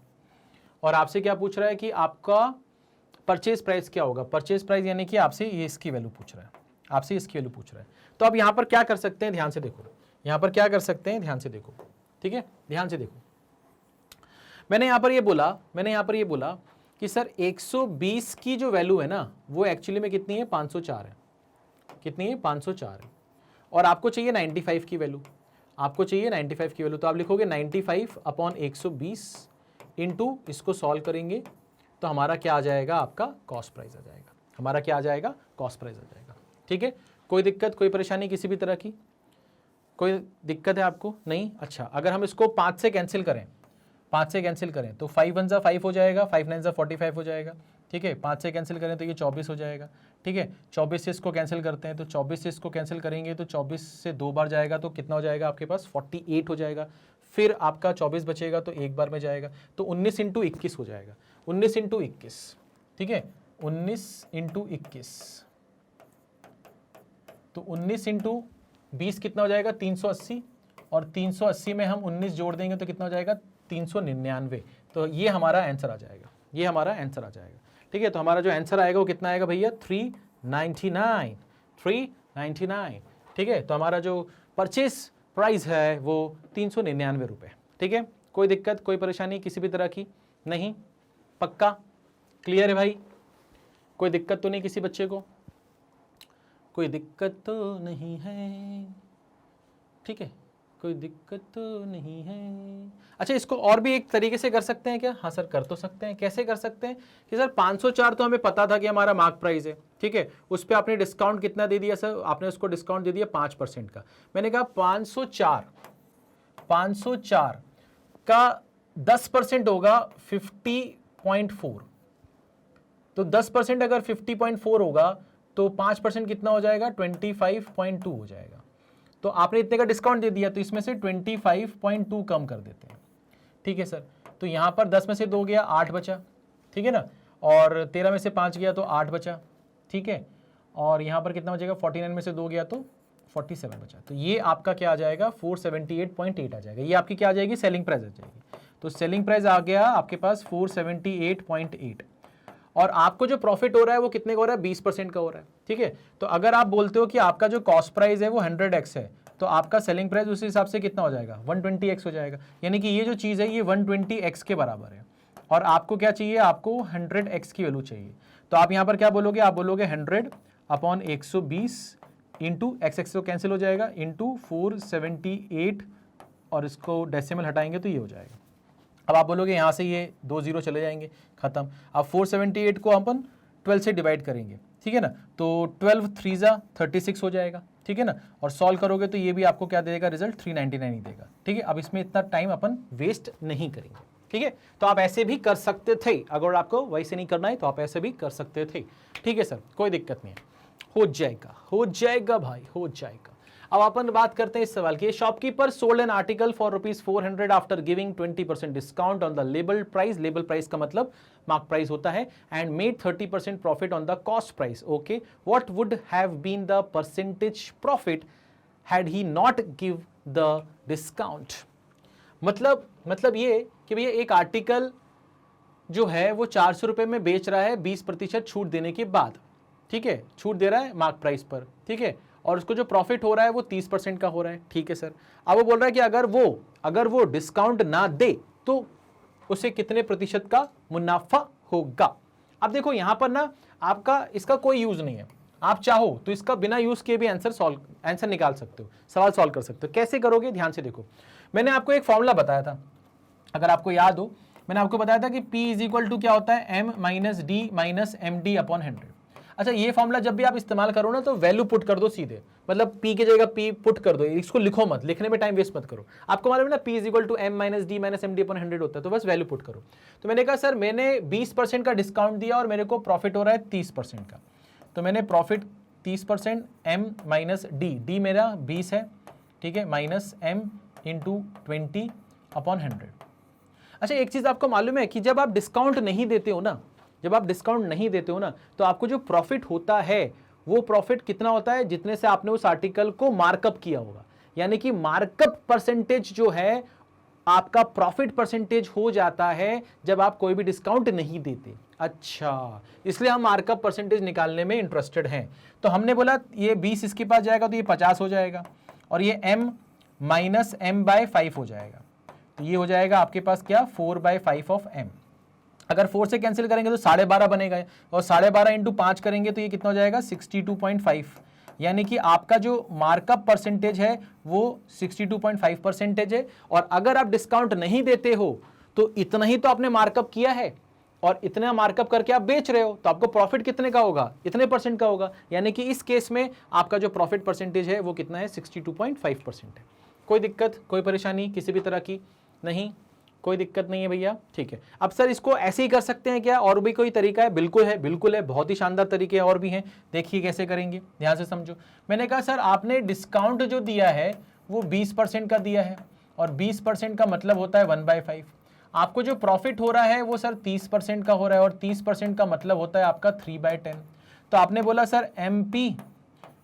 और आपसे क्या पूछ रहा है कि आपका परचेज प्राइस क्या होगा. परचेज प्राइस यानी कि आपसे ये इसकी वैल्यू पूछ रहा है, आपसे इसकी वैल्यू पूछ रहा है. तो अब यहाँ पर क्या कर सकते हैं, ध्यान से देखो, यहाँ पर क्या कर सकते हैं, ध्यान से देखो. ठीक है, ध्यान से देखो. मैंने यहाँ पर ये बोला कि सर 120 की जो वैल्यू है ना वो एक्चुअली में कितनी है, 504 है. कितनी है, 504 है. और आपको चाहिए 95 की वैल्यू, आपको चाहिए 95 की वैल्यू. तो आप लिखोगे 95/120 इंटू, इसको सॉल्व करेंगे तो हमारा क्या आ जाएगा, आपका कॉस्ट प्राइस आ जाएगा. हमारा क्या आ जाएगा, कॉस्ट प्राइस आ जाएगा. ठीक है, कोई दिक्कत, कोई परेशानी किसी भी तरह की, कोई दिक्कत है आपको नहीं. अच्छा अगर हम इसको 5 से कैंसिल करें, 5 से कैंसिल करें तो 5 1 5 हो जाएगा, 5 9 45 हो जाएगा. ठीक है, 5 से कैंसिल करें तो ये 24 हो जाएगा. ठीक है, 24 से इसको कैंसिल करते हैं तो 24 से इसको कैंसिल करेंगे तो 24 से 2 बार जाएगा तो कितना हो जाएगा आपके पास, 48 हो जाएगा. फिर आपका 24 बचेगा तो एक बार में जाएगा, तो 19 इंटू 21 हो जाएगा. 19 इंटू 21, ठीक है, 19 इंटू 21, तो 19 इंटू 20 कितना हो जाएगा, 380. और 380 में हम 19 जोड़ देंगे तो कितना हो जाएगा, 399. तो ये हमारा आंसर आ जाएगा, ये हमारा आंसर आ जाएगा. ठीक है, तो हमारा जो आंसर आएगा वो कितना आएगा भैया, 399. 399. ठीक है, तो हमारा जो परचेस प्राइस है वो 399 रुपये. ठीक है, कोई दिक्कत, कोई परेशानी किसी भी तरह की नहीं, पक्का क्लियर है भाई, कोई दिक्कत तो नहीं किसी बच्चे को, कोई दिक्कत तो नहीं है. ठीक है, कोई दिक्कत तो नहीं है. अच्छा इसको और भी एक तरीके से कर सकते हैं क्या, हाँ सर कर तो सकते हैं. कैसे कर सकते हैं कि सर 504 तो हमें पता था कि हमारा मार्क प्राइस है. ठीक है, उस पर आपने डिस्काउंट कितना दे दिया सर, आपने उसको डिस्काउंट दे दिया 5% का. मैंने कहा 504 का 10% होगा 50.4. तो 10% अगर 50.4 होगा तो 5% कितना हो जाएगा, 25.2 हो जाएगा. तो आपने इतने का डिस्काउंट दे दिया तो इसमें से 25.2 कम कर देते हैं. ठीक है सर, तो यहाँ पर 10 में से 2 गया, 8 बचा. ठीक है ना, और 13 में से 5 गया तो 8 बचा. ठीक है, और यहाँ पर कितना बचेगा, 49 में से 2 गया तो 47 बचा. तो ये आपका क्या आ जाएगा, 478.8 आ जाएगा. ये आपकी क्या आ जाएगी, सेलिंग प्राइस आ जाएगी. तो सेलिंग प्राइस आ गया आपके पास 478.8. और आपको जो प्रॉफिट हो रहा है वो कितने का हो रहा है, 20% का हो रहा है. ठीक है, तो अगर आप बोलते हो कि आपका जो कॉस्ट प्राइस है वो 100x है तो आपका सेलिंग प्राइस उस हिसाब से कितना हो जाएगा, 120x हो जाएगा. यानी कि ये जो चीज़ है ये 120x के बराबर है. और आपको क्या चाहिए, आपको 100x की वैल्यू चाहिए. तो आप यहाँ पर क्या बोलोगे, आप बोलोगे 100 अपॉन 120 इंटू एक्स तो कैंसिल हो जाएगा, इंटू 478 और इसको डेसिमल हटाएंगे तो ये हो जाएगा। अब आप बोलोगे यहाँ से ये 2 0 चले जाएंगे, खत्म। अब 478 को अपन 12 से डिवाइड करेंगे, ठीक है ना, तो 12 3 36 हो जाएगा, ठीक है ना, और सॉल्व करोगे तो ये भी आपको क्या देगा रिजल्ट, 399 ही देगा, ठीक है। अब इसमें इतना टाइम अपन वेस्ट नहीं करेंगे, ठीक है। तो आप ऐसे भी कर सकते थे, अगर आपको वैसे नहीं करना है तो आप ऐसे भी कर सकते थे, ठीक है सर, कोई दिक्कत नहीं है, हो जाएगा भाई, हो जाएगा। अब अपन बात करते हैं इस सवाल की। Shopkeeper sold an article for ₹400 after giving 20% discount on the label price, label price का मतलब मार्क प्राइस होता है, and made 30% profit on the cost price. Okay, what would have been the percentage profit had he not give the discount. मतलब ये कि भैया एक article जो है वो 400 रुपए में बेच रहा है 20% छूट देने के बाद, ठीक है, छूट दे रहा है मार्क प्राइस पर, ठीक है, और उसको जो प्रॉफिट हो रहा है वो 30% का हो रहा है, ठीक है सर। अब वो बोल रहा है कि अगर वो डिस्काउंट ना दे तो उसे कितने प्रतिशत का मुनाफा होगा। अब देखो यहां पर ना आपका इसका कोई यूज नहीं है, आप चाहो तो इसका बिना यूज किए भी आंसर निकाल सकते हो, सवाल सॉल्व कर सकते हो। कैसे करोगे, ध्यान से देखो, मैंने आपको एक फॉर्मूला बताया था, अगर आपको याद हो, मैंने आपको बताया था कि P इज इक्वल टू क्या होता है, M minus D minus MD upon 100। अच्छा, ये फॉर्मूला जब भी आप इस्तेमाल करो ना तो वैल्यू पुट कर दो सीधे, मतलब P की जगह P पुट कर दो, इसको लिखो मत, लिखने में टाइम वेस्ट मत करो। आपको मालूम है ना P is equal to M minus D minus MD upon 100 होता है, तो बस वैल्यू पुट करो। तो मैंने कहा सर मैंने 20% का डिस्काउंट दिया और मेरे को प्रॉफिट हो रहा है 30% का, तो मैंने प्रॉफिट 30% M माइनस डी मेरा 20 है, ठीक है, माइनस M इंटू 20 अपॉन 100। अच्छा, एक चीज आपको मालूम है कि जब आप डिस्काउंट नहीं देते हो ना, तो आपको जो प्रॉफिट होता है वो प्रॉफिट कितना होता है, जितने से आपने उस आर्टिकल को मार्कअप किया होगा, यानी कि मार्कअप परसेंटेज जो है आपका प्रॉफिट परसेंटेज हो जाता है जब आप कोई भी डिस्काउंट नहीं देते। अच्छा, इसलिए हम मार्कअप परसेंटेज निकालने में इंटरेस्टेड हैं। तो हमने बोला ये 20 इसके पास जाएगा तो ये 50 हो जाएगा, और ये M माइनस M/5 हो जाएगा, तो ये हो जाएगा आपके पास क्या, 4/5 ऑफ M। अगर 4 से कैंसिल करेंगे तो 12.5 बनेगा, और 12.5 इंटू 5 करेंगे तो ये कितना हो जाएगा, 62.5, यानी कि आपका जो मार्कअप परसेंटेज है वो 62.5% है। और अगर आप डिस्काउंट नहीं देते हो तो इतना ही तो आपने मार्कअप किया है, और इतना मार्कअप करके आप बेच रहे हो, तो आपको प्रॉफिट कितने का होगा, इतने % का होगा, यानी कि इस केस में आपका जो प्रॉफिट परसेंटेज है वो कितना है, 62.5% है। कोई दिक्कत, कोई परेशानी किसी भी तरह की नहीं, कोई दिक्कत नहीं है भैया, ठीक है। अब सर इसको ऐसे ही कर सकते हैं क्या, और भी कोई तरीका है? बिल्कुल है, बिल्कुल है, बहुत ही शानदार तरीके और भी हैं। देखिए कैसे करेंगे, ध्यान से समझो। मैंने कहा सर आपने डिस्काउंट जो दिया है वो 20% का दिया है, और 20% का मतलब होता है 1/5। आपको जो प्रॉफिट हो रहा है वो सर 30% का हो रहा है, और 30% का मतलब होता है आपका 3/10। तो आपने बोला सर MP,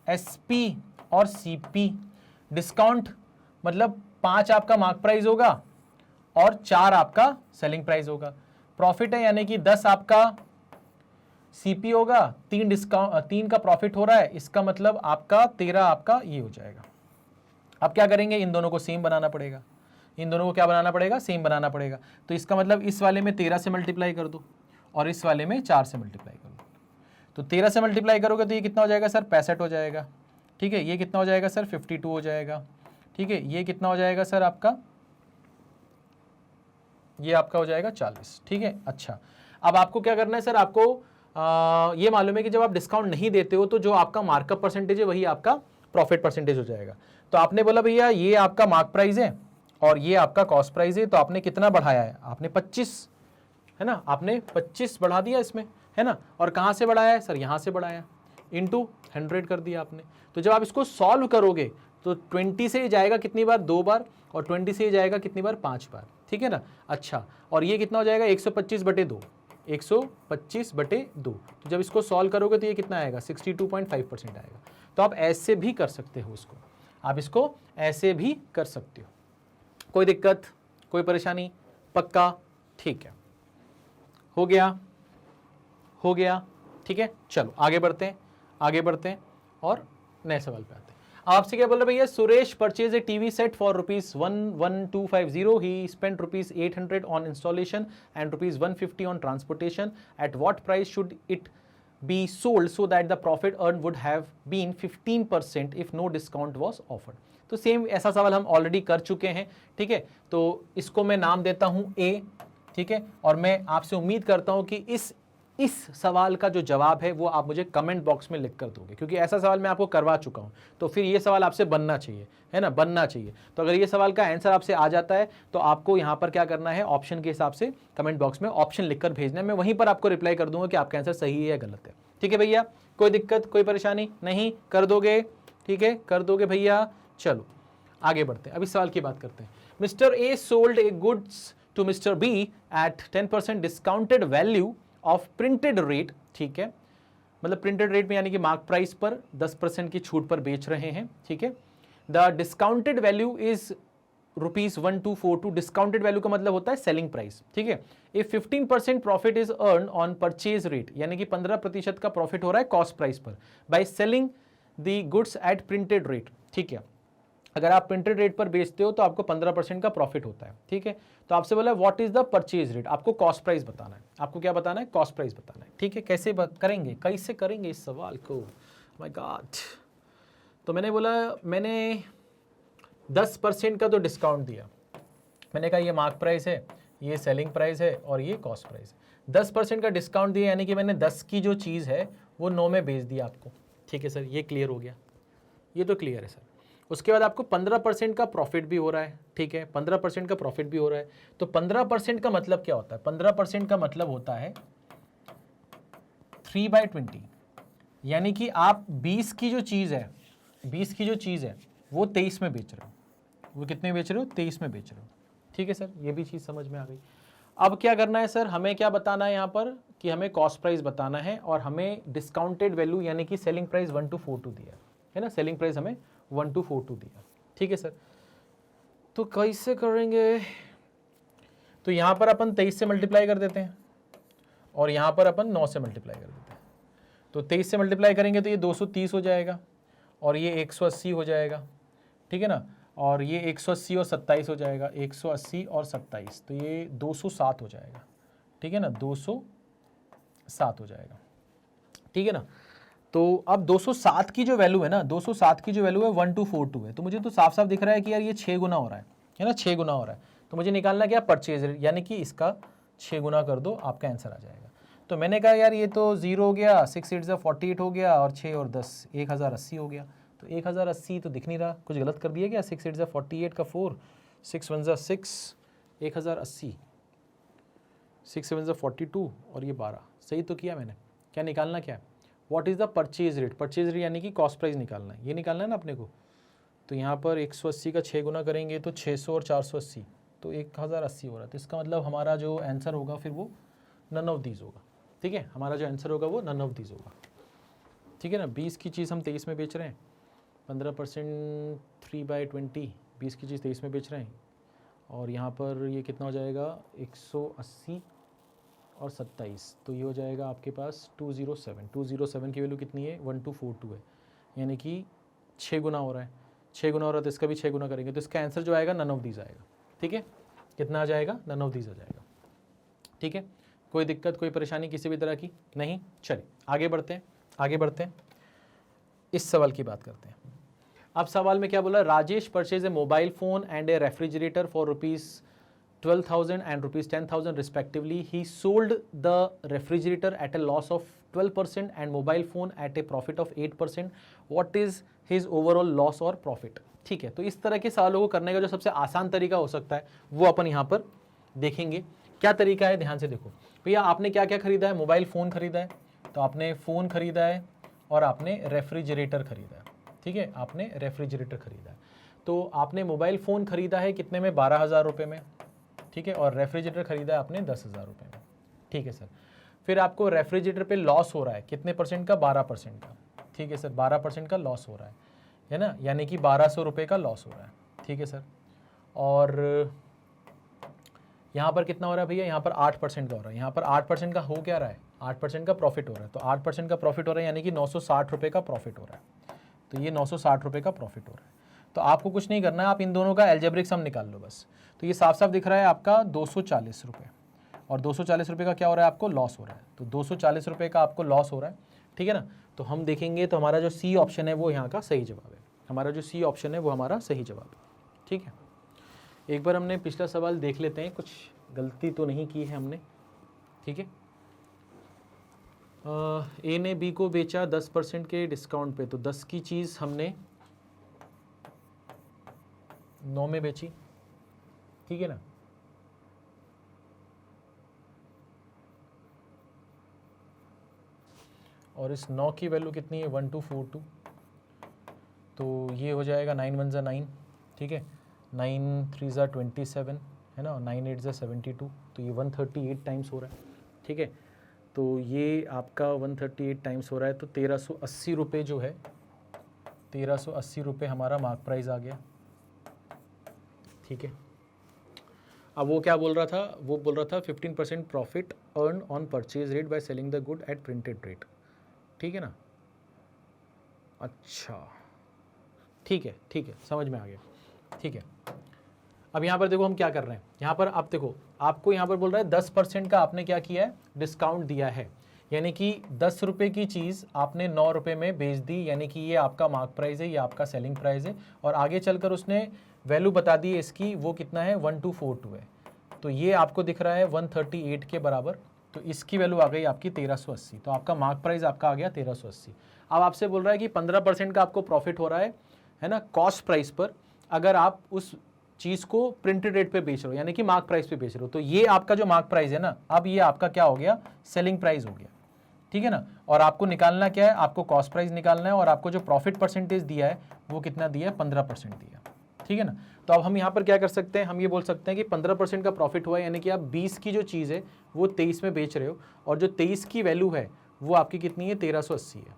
SP और CP, डिस्काउंट मतलब 5 आपका मार्क प्राइस होगा और 4 आपका सेलिंग प्राइस होगा। प्रॉफिट है यानी कि 10 आपका CP होगा, 3 का प्रॉफिट हो रहा है, इसका मतलब आपका 13 आपका ये हो जाएगा। अब क्या करेंगे, इन दोनों को सेम बनाना पड़ेगा, इन दोनों को क्या बनाना पड़ेगा, सेम बनाना पड़ेगा। तो इसका मतलब इस वाले में 13 से मल्टीप्लाई कर दो और इस वाले में 4 से मल्टीप्लाई कर दो। तो 13 से मल्टीप्लाई करोगे तो ये कितना हो जाएगा सर, 65 हो जाएगा, ठीक है। ये कितना हो जाएगा सर, 52 हो जाएगा, ठीक है। ये कितना हो जाएगा सर आपका, ये आपका हो जाएगा 40, ठीक है। अच्छा, अब आपको क्या करना है सर, आपको ये मालूम है कि जब आप डिस्काउंट नहीं देते हो तो जो आपका मार्कअप परसेंटेज है वही आपका प्रॉफिट परसेंटेज हो जाएगा। तो आपने बोला भैया ये आपका मार्क प्राइस है और ये आपका कॉस्ट प्राइस है, तो आपने कितना बढ़ाया है, आपने 25, है ना, आपने 25 बढ़ा दिया इसमें, है ना। और कहाँ से बढ़ाया है सर, यहाँ से बढ़ाया, इंटू 100 कर दिया आपने। तो जब आप इसको सॉल्व करोगे तो 20 से जाएगा कितनी बार, 2 बार, और 20 से जाएगा कितनी बार, 5 बार, ठीक है ना। अच्छा, और ये कितना हो जाएगा, 125/2, 125/2। तो जब इसको सॉल्व करोगे तो ये कितना आएगा, 62.5% आएगा। तो आप ऐसे भी कर सकते हो इसको, आप इसको ऐसे भी कर सकते हो, कोई दिक्कत, कोई परेशानी, पक्का, ठीक है, हो गया, ठीक है। चलो आगे बढ़ते हैं और नए सवाल पे आते हैं। आपसे क्या बोल रहे भैया, Suresh purchase a TV set for ₹11250, he spent ₹800 on installation and ₹150 on transportation, at what price should it be sold so that the profit earned would have been 15% if no discount was offered. तो same ऐसा सवाल हम already कर चुके हैं, ठीक है। तो इसको मैं नाम देता हूं ए, ठीक है, और मैं आपसे उम्मीद करता हूं कि इस सवाल का जो जवाब है वो आप मुझे कमेंट बॉक्स में लिख कर दोगे, क्योंकि ऐसा सवाल मैं आपको करवा चुका हूं, तो फिर ये सवाल आपसे बनना चाहिए, है ना, बनना चाहिए। तो अगर ये सवाल का आंसर आपसे आ जाता है तो आपको यहां पर क्या करना है, ऑप्शन के हिसाब से कमेंट बॉक्स में ऑप्शन लिखकर भेजना है, मैं वहीं पर आपको रिप्लाई कर दूंगा कि आपका आंसर सही है या गलत है। ठीक है भैया, कोई दिक्कत, कोई परेशानी नहीं, कर दोगे, ठीक है, कर दोगे भैया। चलो आगे बढ़ते हैं, अभी सवाल की बात करते हैं। Mister A sold a goods to mister B at 10% discounted value of printed rate, ठीक है, मतलब प्रिंटेड रेट में यानी कि मार्क प्राइस पर 10% की छूट पर बेच रहे हैं, ठीक है। The discounted value is ₹1242। Discounted value का मतलब होता है सेलिंग प्राइस, ठीक है। If 15% profit is earn on purchase rate, यानी कि 15% का प्रॉफिट हो रहा है कॉस्ट प्राइस पर, by selling the goods at printed rate, ठीक है। अगर आप प्रिंटेड रेट पर बेचते हो तो आपको 15% का प्रॉफिट होता है, ठीक है। तो आपसे बोला what is the purchase rate, आपको कॉस्ट प्राइस बताना है, आपको क्या बताना है, कॉस्ट प्राइस बताना है, ठीक है। कैसे करेंगे, कैसे करेंगे इस सवाल को, माय गॉड। तो मैंने बोला, मैंने 10% का तो डिस्काउंट दिया, मैंने कहा ये मार्क प्राइस है, ये सेलिंग प्राइस है और ये कॉस्ट प्राइस है। 10% का डिस्काउंट दिया यानी कि मैंने 10 की जो चीज़ है वो 9 में बेच दिया आपको, ठीक है सर, ये क्लियर हो गया, ये तो क्लियर है सर। उसके बाद आपको 15% का प्रॉफिट भी हो रहा है, ठीक है, 15% का प्रॉफिट भी हो रहा है। तो 15% का मतलब क्या होता है, 15% का मतलब होता है 3/20, यानी कि आप 20 की जो चीज़ है, 20 की जो चीज़ है वो 23 में बेच रहे हो, वो कितने बेच रहे हो, 23 में बेच रहे हो, ठीक है सर, ये भी चीज़ समझ में आ गई। अब क्या करना है सर, हमें क्या बताना है यहाँ पर कि हमें कॉस्ट प्राइस बताना है और हमें डिस्काउंटेड वैल्यू यानी कि सेलिंग प्राइस 1242 दिया है ना, सेलिंग प्राइस हमें 1242 दिया, ठीक है सर। तो कैसे करेंगे, तो यहाँ पर अपन 23 से मल्टीप्लाई कर देते हैं और यहाँ पर अपन 9 से मल्टीप्लाई कर देते हैं। तो 23 से मल्टीप्लाई करेंगे तो ये 230 हो जाएगा और ये 180 हो जाएगा, ठीक है ना, और ये 180 और 27 हो जाएगा, 180 और 27, तो ये 207 हो जाएगा, ठीक है ना, 207 हो जाएगा, ठीक है ना। तो अब 207 की जो वैल्यू है ना, 207 की जो वैल्यू है 1242 है, तो मुझे तो साफ साफ दिख रहा है कि यार ये 6 गुना हो रहा है ना, 6 गुना हो रहा है। तो मुझे निकालना क्या, परचेज रेट, यानी कि इसका 6 गुना कर दो, आपका आंसर आ जाएगा। तो मैंने कहा यार ये तो 0 हो गया, 6 8 48 हो गया और 6 और 10 1080 हो गया। तो 1080 तो दिख नहीं रहा, कुछ गलत कर दिया क्या, 6 8 48 का 4, 6 1 6, 1080, 6 7 42 और ये 12, सही तो किया मैंने। क्या निकालना क्या है, what is the purchase rate, purchase rate यानी कि कॉस्ट प्राइस निकालना है, ये निकालना है ना अपने को। तो यहाँ पर 180 का 6 गुना करेंगे तो 600 और 480, तो 1080 हो रहा है। तो इसका मतलब हमारा जो आंसर होगा फिर वो नन ऑफ दीज होगा, ठीक है, हमारा जो आंसर होगा वो नन ऑफ दीज होगा, ठीक है ना। 20 की चीज़ हम 23 में बेच रहे हैं, 15% 3/20, 20 की चीज़ 23 में बेच रहे हैं और यहाँ पर ये कितना हो जाएगा, 180 और 27, तो ये हो जाएगा आपके पास 207 की वैल्यू कितनी है, 1242 है, यानी कि 6 गुना हो रहा है, 6 गुना हो रहा है तो इसका भी 6 गुना करेंगे तो इसका आंसर जो आएगा नन ऑफ दीज आएगा, ठीक है, कितना आ जाएगा, नन ऑफ दीज आ जाएगा, ठीक है। कोई दिक्कत, कोई परेशानी किसी भी तरह की नहीं। चलिए आगे बढ़ते हैं, आगे बढ़ते हैं, इस सवाल की बात करते हैं। अब सवाल में क्या बोला, Rajesh purchase a mobile phone and A refrigerator for ₹12,000 and ₹10,000 respectively. He sold the refrigerator at a loss of 12% and mobile phone at a profit of 8%. What is his overall loss or profit? ठीक है, तो इस तरह के सवालों को करने का जो सबसे आसान तरीका हो सकता है वो अपन यहाँ पर देखेंगे। क्या तरीका है, ध्यान से देखो भैया, आपने क्या क्या खरीदा है, मोबाइल फ़ोन खरीदा है, तो आपने फ़ोन खरीदा है और आपने रेफ्रिजरेटर खरीदा है, ठीक है, आपने रेफ्रिजरेटर खरीदा है। तो आपने मोबाइल फ़ोन खरीदा है कितने में, 12,000 रुपये में, ठीक है, और रेफ्रिजरेटर खरीदा है आपने 10,000 रुपये में, ठीक है सर। फिर आपको रेफ्रिजरेटर पे लॉस हो रहा है कितने परसेंट का, 12% का, ठीक है सर, 12% का लॉस हो रहा है ना, यानी कि 1200 रुपये का लॉस हो रहा है, ठीक है सर। और यहाँ पर कितना हो रहा है भैया, यहाँ पर 8% का हो रहा है, यहाँ पर 8% का हो क्या रहा है, 8% का प्रॉफिट हो रहा है। तो 8% का प्रॉफिट हो रहा है यानी कि 960 रुपये का प्रॉफिट हो रहा है, तो ये 960 रुपये का प्रॉफिट हो रहा है। तो आपको कुछ नहीं करना है, आप इन दोनों का एल्जेब्रिक सम निकाल लो बस। तो ये साफ साफ दिख रहा है आपका 240 रुपये, और 240 रुपये का क्या हो रहा है, आपको लॉस हो रहा है। तो 240 रुपये का आपको लॉस हो रहा है, ठीक है ना। तो हम देखेंगे तो हमारा जो सी ऑप्शन है वो यहाँ का सही जवाब है, हमारा जो सी ऑप्शन है वो हमारा सही जवाब है। ठीक है, एक बार हमने पिछला सवाल देख लेते हैं, कुछ गलती तो नहीं की है हमने। ठीक है, ए ने बी को बेचा 10% के डिस्काउंट पे, तो 10 की चीज़ हमने 9 में बेची। ठीक है ना, और इस 9 की वैल्यू कितनी है 1242, तो ये हो जाएगा 9 1 ज़ा 9, ठीक है, 9 3 ज़ा 27 है ना, 9 8 ज़ा 72, तो ये 138 टाइम्स हो रहा है। ठीक है, तो ये आपका 138 टाइम्स हो रहा है, तो 1380 रुपये जो है, 1380 रुपये हमारा मार्क प्राइस आ गया। ठीक है, अब वो क्या बोल रहा था, वो बोल रहा था 15% profit earn on purchase rate by selling the good at printed rate. ठीक है ना, अच्छा ठीक है, ठीक है, समझ में आ गया। ठीक है, अब यहाँ पर देखो हम क्या कर रहे हैं, यहाँ पर आप देखो, आपको यहाँ पर बोल रहा है 10% का आपने क्या किया है, डिस्काउंट दिया है, यानी कि 10 रुपये की चीज़ आपने 9 रुपये में बेच दी, यानी कि ये आपका मार्क प्राइस है, ये आपका सेलिंग प्राइस है, और आगे चलकर उसने वैल्यू बता दी है इसकी, वो कितना है 1242 है, तो ये आपको दिख रहा है 138 के बराबर, तो इसकी वैल्यू आ गई आपकी 1380, तो आपका मार्क प्राइस आपका आ गया 1380। अब आपसे बोल रहा है कि 15% का आपको प्रॉफिट हो रहा है ना, कॉस्ट प्राइस पर, अगर आप उस चीज़ को प्रिंटेड रेट पे बेच रहे हो, यानी कि मार्क प्राइस पे बेच रहे हो, तो ये आपका जो मार्क प्राइस है ना, अब ये आपका क्या हो गया, सेलिंग प्राइस हो गया। ठीक है ना, और आपको निकालना क्या है, आपको कॉस्ट प्राइस निकालना है, और आपको जो प्रॉफिट परसेंटेज दिया है वो कितना दिया है, 15% दिया। ठीक है ना, तो अब हम यहाँ पर क्या कर सकते हैं, हम ये बोल सकते हैं कि 15% का प्रॉफिट हुआ, यानी कि आप 20 की जो चीज़ है वो 23 में बेच रहे हो, और जो 23 की वैल्यू है वो आपकी कितनी है, 1380 है।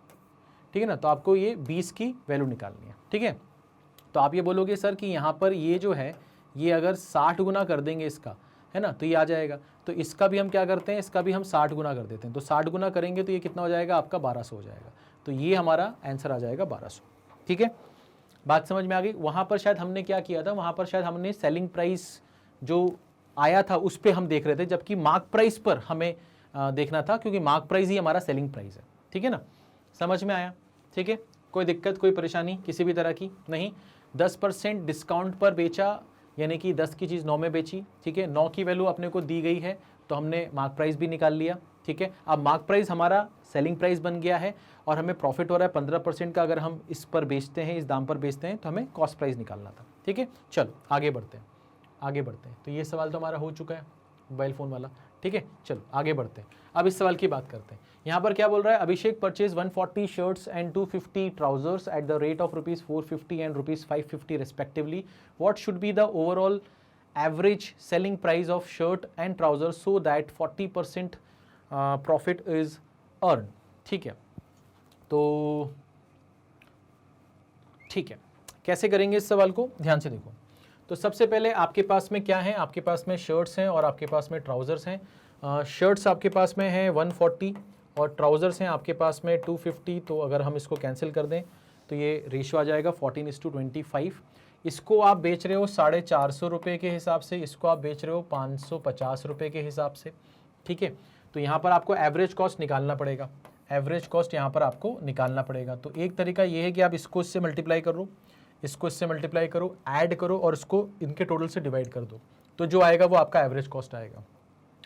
ठीक है ना, तो आपको ये 20 की वैल्यू निकालनी है। ठीक है, तो आप ये बोलोगे सर कि यहाँ पर ये जो है, ये अगर 60 गुना कर देंगे इसका, है ना, तो ये आ जाएगा, तो इसका भी हम क्या करते हैं, इसका भी हम 60 गुना कर देते हैं, तो 60 गुना करेंगे तो ये कितना हो जाएगा आपका 1200 हो जाएगा, तो ये हमारा आंसर आ जाएगा 1200। ठीक है, बात समझ में आ गई। वहाँ पर शायद हमने क्या किया था, वहाँ पर शायद हमने सेलिंग प्राइस जो आया था उस पर हम देख रहे थे, जबकि मार्क प्राइस पर हमें देखना था, क्योंकि मार्क प्राइस ही हमारा सेलिंग प्राइस है। ठीक है ना, समझ में आया। ठीक है, कोई दिक्कत कोई परेशानी किसी भी तरह की नहीं। 10% डिस्काउंट पर बेचा, यानी कि 10 की चीज़ 9 में बेची। ठीक है, 9 की वैल्यू अपने को दी गई है, तो हमने मार्क प्राइस भी निकाल लिया। ठीक है, अब मार्क प्राइस हमारा सेलिंग प्राइस बन गया है, और हमें प्रॉफिट हो रहा है 15% का, अगर हम इस पर बेचते हैं, इस दाम पर बेचते हैं, तो हमें कॉस्ट प्राइस निकालना था। ठीक है, चलो आगे बढ़ते हैं, आगे बढ़ते हैं। तो ये सवाल तो हमारा हो चुका है मोबाइल फ़ोन वाला। ठीक है, चलो आगे बढ़ते हैं, अब इस सवाल की बात करते हैं। यहाँ पर क्या बोल रहा है, Abhishek purchase 140 shirts and 250 trousers at the rate of ₹450 and ₹550 respectively. What should be the overall average selling price of shirt and trousers so that 40% profit is earn. ठीक है, तो ठीक है, कैसे करेंगे इस सवाल को, ध्यान से देखो। तो सबसे पहले आपके पास में क्या है, आपके पास में शर्ट्स हैं और आपके पास में ट्राउजर्स हैं। शर्ट्स आपके पास में है 140 और ट्राउजर्स हैं आपके पास में 250, तो अगर हम इसको कैंसिल कर दें तो ये रेशियो आ जाएगा 14:25। इसको आप बेच रहे हो 450 रुपये के हिसाब से, इसको आप बेच रहे हो 550 रुपये के हिसाब से। ठीक है, तो यहाँ पर आपको एवरेज कॉस्ट निकालना पड़ेगा, एवरेज कॉस्ट यहाँ पर आपको निकालना पड़ेगा। तो एक तरीका ये है कि आप इसको इससे मल्टीप्लाई करो, इसको इससे मल्टीप्लाई करो, ऐड करो और इसको इनके टोटल से डिवाइड कर दो, तो जो आएगा वो आपका एवरेज कॉस्ट आएगा।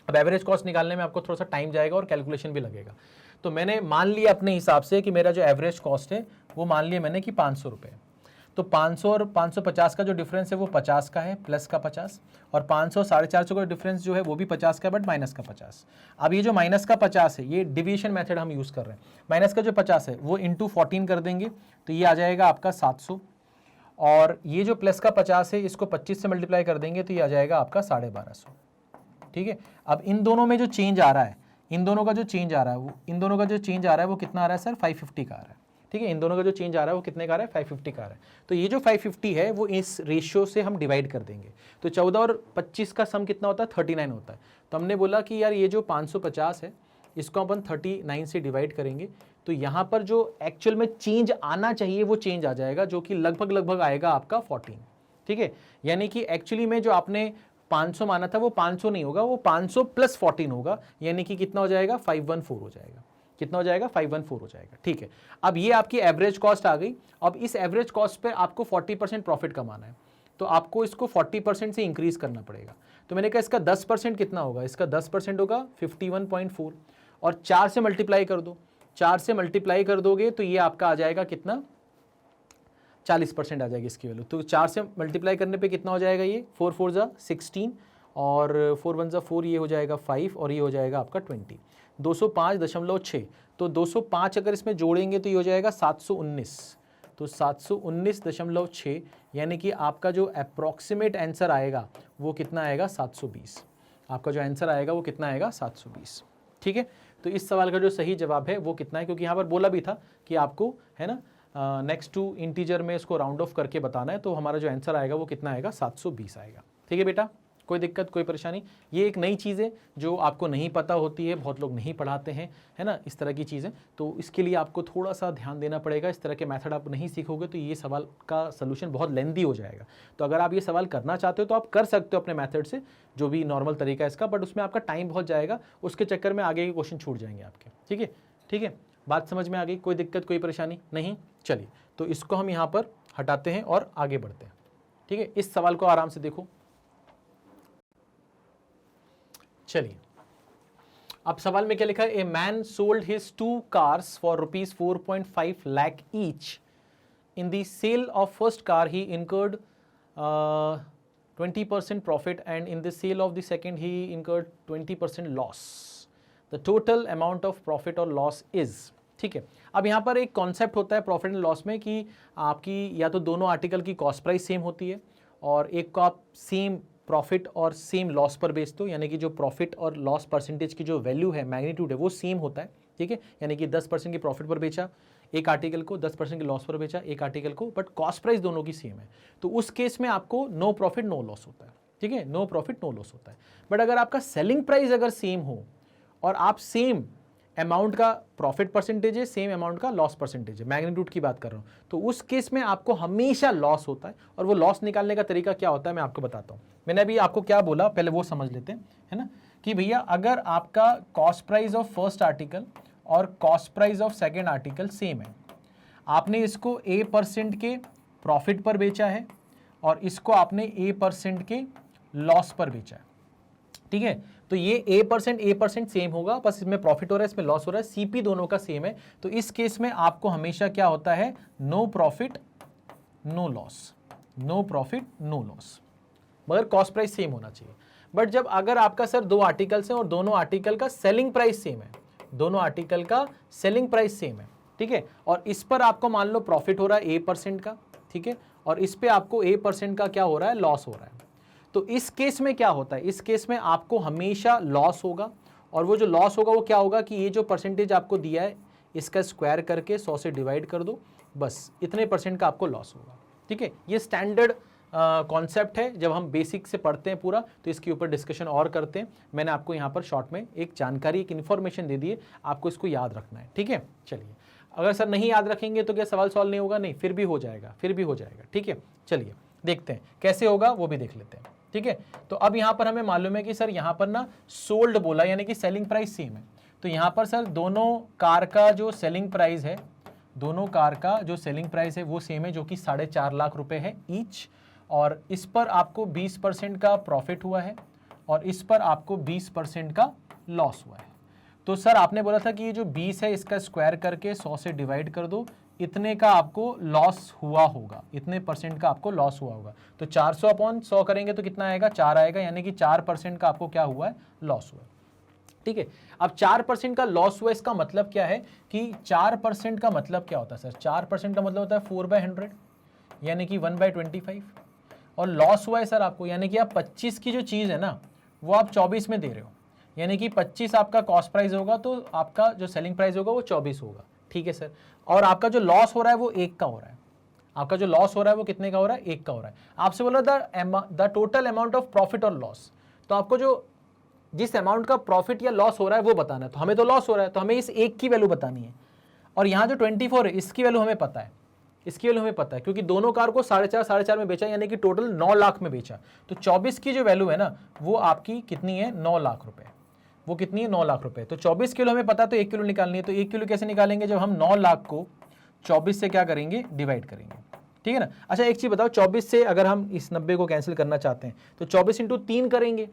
अब एवरेज कॉस्ट निकालने में आपको थोड़ा सा टाइम जाएगा और कैलकुलेशन भी लगेगा। तो मैंने मान लिया अपने हिसाब से कि मेरा जो एवरेज कॉस्ट है वो मान लिया मैंने कि 500 रुपये। तो 500 और 550 का जो डिफरेंस है वो 50 का है, प्लस का 50, और 500 450 का डिफरेंस जो है वो भी 50 का, बट माइनस का 50। अब ये जो माइनस का 50 है, ये डिवीजन मेथड हम यूज़ कर रहे हैं। माइनस का जो 50 है वो इंटू 14 कर देंगे, तो ये आ जाएगा आपका 700, और ये जो प्लस का 50 है इसको 25 से मल्टीप्लाई कर देंगे तो ये आ जाएगा आपका 1250। ठीक है, अब इन दोनों में जो चेंज आ रहा है, इन दोनों का जो चेंज आ रहा है वो, इन दोनों का जो चेंज आ रहा है वो कितना आ रहा है सर, 550 का आ रहा है। ठीक है, इन दोनों का जो चेंज आ रहा है वो कितने का आ रहा है, 550 का आ रहा है। तो ये जो 550 है वो इस रेशियो से हम डिवाइड कर देंगे, तो 14 और 25 का सम कितना होता है, 39 होता है। तो हमने बोला कि यार ये जो 550 है इसको अपन 39 से डिवाइड करेंगे, तो यहाँ पर जो एक्चुअल में चेंज आना चाहिए वो चेंज आ जाएगा, जो कि लगभग आएगा आपका 14। ठीक है, यानी कि एक्चुअली में जो आपने 500 माना था वो 500 नहीं होगा, वो 500 प्लस 14 होगा, यानी कि कितना हो जाएगा, 514 हो जाएगा। कितना हो जाएगा 514 हो जाएगा। ठीक है, अब ये आपकी एवरेज कॉस्ट आ गई। अब इस एवरेज कॉस्ट पे आपको 40% प्रॉफिट कमाना है, तो आपको इसको 40% से इंक्रीज करना पड़ेगा। तो मैंने कहा इसका 10% कितना होगा, इसका 10% होगा 51.4 और 4 से मल्टीप्लाई कर दो, 4 से मल्टीप्लाई कर दोगे तो ये आपका आ जाएगा कितना 40% आ जाएगी इसकी वैल्यू। तो 4 से मल्टीप्लाई करने पे कितना हो जाएगा, ये 4 4 जा 16 और 4 1 जा 4, ये हो जाएगा 5 और ये हो जाएगा आपका 20, 205.6। तो 205 अगर इसमें जोड़ेंगे तो ये हो जाएगा 719, तो 719.6, यानी कि आपका जो अप्रॉक्सीमेट आंसर आएगा वो कितना आएगा 720। आपका जो आंसर आएगा वो कितना आएगा 720। ठीक है, तो इस सवाल का जो सही जवाब है वो कितना है, क्योंकि यहाँ पर बोला भी था कि आपको है ना नेक्स्ट टू इंटीजर में इसको राउंड ऑफ करके बताना है, तो हमारा जो आंसर आएगा वो कितना आएगा 720 आएगा। ठीक है बेटा, कोई दिक्कत कोई परेशानी? ये एक नई चीज़ है जो आपको नहीं पता होती है, बहुत लोग नहीं पढ़ाते हैं, है ना, इस तरह की चीज़ें। तो इसके लिए आपको थोड़ा सा ध्यान देना पड़ेगा। इस तरह के मेथड आप नहीं सीखोगे तो ये सवाल का सलूशन बहुत लेंदी हो जाएगा। तो अगर आप ये सवाल करना चाहते हो तो आप कर सकते हो अपने मेथड से, जो भी नॉर्मल तरीका है इसका, बट उसमें आपका टाइम बहुत जाएगा, उसके चक्कर में आगे के क्वेश्चन छूट जाएंगे आपके। ठीक है, ठीक है, बात समझ में आ गई? कोई दिक्कत कोई परेशानी नहीं? चलिए, तो इसको हम यहाँ पर हटाते हैं और आगे बढ़ते हैं। ठीक है, इस सवाल को आराम से देखो। चलिए, अब सवाल में क्या लिखा है, a man sold his 2 cars for ₹4.5 lakh each. In the sale of first car he incurred 20% profit and in the sale of the second he incurred 20% loss. The total amount of profit और loss is. ठीक है, अब यहाँ पर एक concept होता है profit and loss में कि आपकी या तो दोनों आर्टिकल की कॉस्ट प्राइस सेम होती है और एक को आप सेम प्रॉफिट और सेम लॉस पर बेचते हो, यानी कि जो प्रॉफिट और लॉस परसेंटेज की जो वैल्यू है, मैग्नीट्यूड है, वो सेम होता है। ठीक है, यानी कि 10% की प्रॉफिट पर बेचा एक आर्टिकल को, 10% की लॉस पर बेचा एक आर्टिकल को, बट कॉस्ट प्राइस दोनों की सेम है। तो उस केस में आपको नो प्रॉफिट नो लॉस होता है। ठीक है, नो प्रॉफिट नो लॉस होता है। बट अगर आपका सेलिंग प्राइस अगर सेम हो और आप सेम अमाउंट का प्रॉफिट परसेंटेज है, सेम अमाउंट का लॉस परसेंटेज है, मैग्नीट्यूड की बात कर रहा हूँ, तो उस केस में आपको हमेशा लॉस होता है। और वो लॉस निकालने का तरीका क्या होता है मैं आपको बताता हूँ। मैंने अभी आपको क्या बोला पहले वो समझ लेते हैं, है ना, कि भैया अगर आपका cost price of first article और cost price of second article same है, आपने इसको A% के प्रॉफिट पर बेचा है और इसको आपने A% के लॉस पर बेचा है। ठीक है, तो ये A% सेम होगा, बस इसमें प्रॉफिट हो रहा है, इसमें लॉस हो रहा है, CP दोनों का सेम है। तो इस केस में आपको हमेशा क्या होता है, no profit no loss, no profit no loss, मगर कॉस्ट प्राइस सेम होना चाहिए। बट जब अगर आपका सर 2 आर्टिकल्स हैं और दोनों आर्टिकल का सेलिंग प्राइस सेम है, दोनों आर्टिकल का सेलिंग प्राइस सेम है, ठीक है, और इस पर आपको मान लो प्रॉफिट हो रहा है A% का, ठीक है, और इस पे आपको A% का क्या हो रहा है, लॉस हो रहा है, तो इस केस में क्या होता है, इस केस में आपको हमेशा लॉस होगा। और वो जो लॉस होगा वो क्या होगा कि ये जो परसेंटेज आपको दिया है इसका स्क्वायर करके 100 से डिवाइड कर दो, बस इतने % का आपको लॉस होगा। ठीक है, ये स्टैंडर्ड कॉन्सेप्ट है। जब हम बेसिक से पढ़ते हैं पूरा तो इसके ऊपर डिस्कशन और करते हैं। मैंने आपको यहाँ पर शॉर्ट में एक जानकारी, एक इन्फॉर्मेशन दे दी है, आपको इसको याद रखना है। ठीक है, चलिए, अगर सर नहीं याद रखेंगे तो क्या सवाल सॉल्व नहीं होगा? नहीं, फिर भी हो जाएगा, फिर भी हो जाएगा। ठीक है, चलिए देखते हैं कैसे होगा, वो भी देख लेते हैं। ठीक है, तो अब यहाँ पर हमें मालूम है कि सर यहाँ पर ना सोल्ड बोला, यानी कि सेलिंग प्राइस सेम है। तो यहाँ पर सर दोनों कार का जो सेलिंग प्राइस है, दोनों कार का जो सेलिंग प्राइस है वो सेम है, जो कि 4.5 लाख रुपए है ईच। और इस पर आपको 20% का प्रॉफिट हुआ है और इस पर आपको 20% का लॉस हुआ है। तो सर आपने बोला था कि ये जो 20 है इसका स्क्वायर करके 100 से डिवाइड कर दो, इतने का आपको लॉस हुआ होगा, इतने % का आपको लॉस हुआ होगा। तो 400/100 करेंगे तो कितना आएगा, 4 आएगा, यानी कि 4% का आपको क्या हुआ है, लॉस हुआ है। ठीक है, अब 4% का लॉस हुआ, इसका मतलब क्या है कि 4% का मतलब क्या होता है सर? 4% का मतलब होता है 4/100, यानी कि 1/25। और लॉस हुआ है सर आपको, यानी कि आप 25 की जो चीज़ है ना वो आप 24 में दे रहे हो, यानी कि 25 आपका कॉस्ट प्राइस होगा तो आपका जो सेलिंग प्राइस होगा वो 24 होगा। ठीक है सर, और आपका जो लॉस हो रहा है वो 1 का हो रहा है। आपका जो लॉस हो रहा है वो कितने का हो रहा है, 1 का हो रहा है। आपसे बोला the total amount of profit और लॉस, तो आपको जो जिस अमाउंट का प्रॉफिट या लॉस हो रहा है वो बताना है। तो हमें तो लॉस हो रहा है तो हमें इस 1 की वैल्यू बतानी है, और यहाँ जो 24 है इसकी वैल्यू हमें पता है, इसकी वैल्यू हमें पता है क्योंकि दोनों कार को 4.5 में बेचा, यानी कि टोटल 9 लाख में बेचा। तो 24 की जो वैल्यू है ना वो आपकी कितनी है, 9 लाख रुपए। वो कितनी है 9 लाख रुपए। तो 24 किलो हमें पता, तो 1 किलो निकालनी है। तो 1 किलो कैसे निकालेंगे, जब हम 9 लाख को 24 से क्या करेंगे, डिवाइड करेंगे, ठीक है ना। अच्छा एक चीज बताओ, 24 से अगर हम इस 90 को कैंसिल करना चाहते हैं तो 24 इंटू 3 करेंगे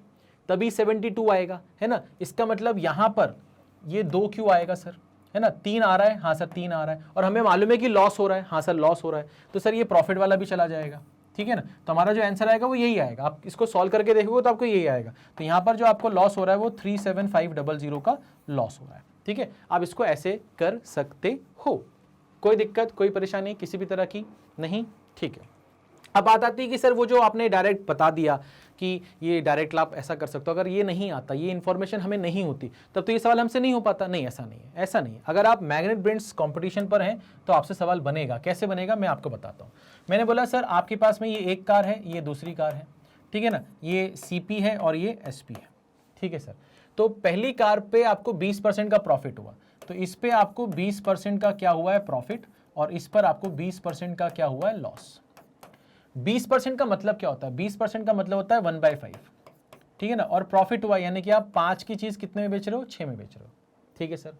तभी 72 आएगा, है ना। इसका मतलब यहां पर ये 2 क्यों आएगा सर, है ना। 3 आ रहा है, हाँ सर 3 आ रहा है, और हमें मालूम है कि लॉस हो रहा है, हाँ सर लॉस हो रहा है, तो सर ये प्रॉफिट वाला भी चला जाएगा, ठीक है ना। तो हमारा जो आंसर आएगा वो यही आएगा। आप इसको सॉल्व करके देखोगे तो आपको यही आएगा। तो यहाँ पर जो आपको लॉस हो रहा है वो 37500 का लॉस हो रहा है, ठीक है। आप इसको ऐसे कर सकते हो, कोई दिक्कत कोई परेशानी किसी भी तरह की नहीं, ठीक है। अब बात आती है कि सर वो जो आपने डायरेक्ट बता दिया कि ये डायरेक्ट लाभ ऐसा कर सकते हो, अगर ये नहीं आता, ये इन्फॉर्मेशन हमें नहीं होती, तब तो ये सवाल हमसे नहीं हो पाता। नहीं, ऐसा नहीं है, ऐसा नहीं है। अगर आप मैग्नेट ब्रेन्स कंपटीशन पर हैं तो आपसे सवाल बनेगा। कैसे बनेगा मैं आपको बताता हूँ। मैंने बोला सर आपके पास में ये एक कार है, ये दूसरी कार है, ठीक है ना, ये CP है और ये SP है, ठीक है सर। तो पहली कार पे आपको 20% का प्रॉफिट हुआ, तो इस पे आपको 20% का क्या हुआ है प्रॉफिट, और इस पर आपको 20% का क्या हुआ है लॉस। 20% का मतलब क्या होता है, 20% का मतलब होता है 1/5, ठीक है ना। और प्रॉफिट हुआ यानी कि आप 5 की चीज कितने में बेच रहे हो, 6 में बेच रहे हो, ठीक है सर।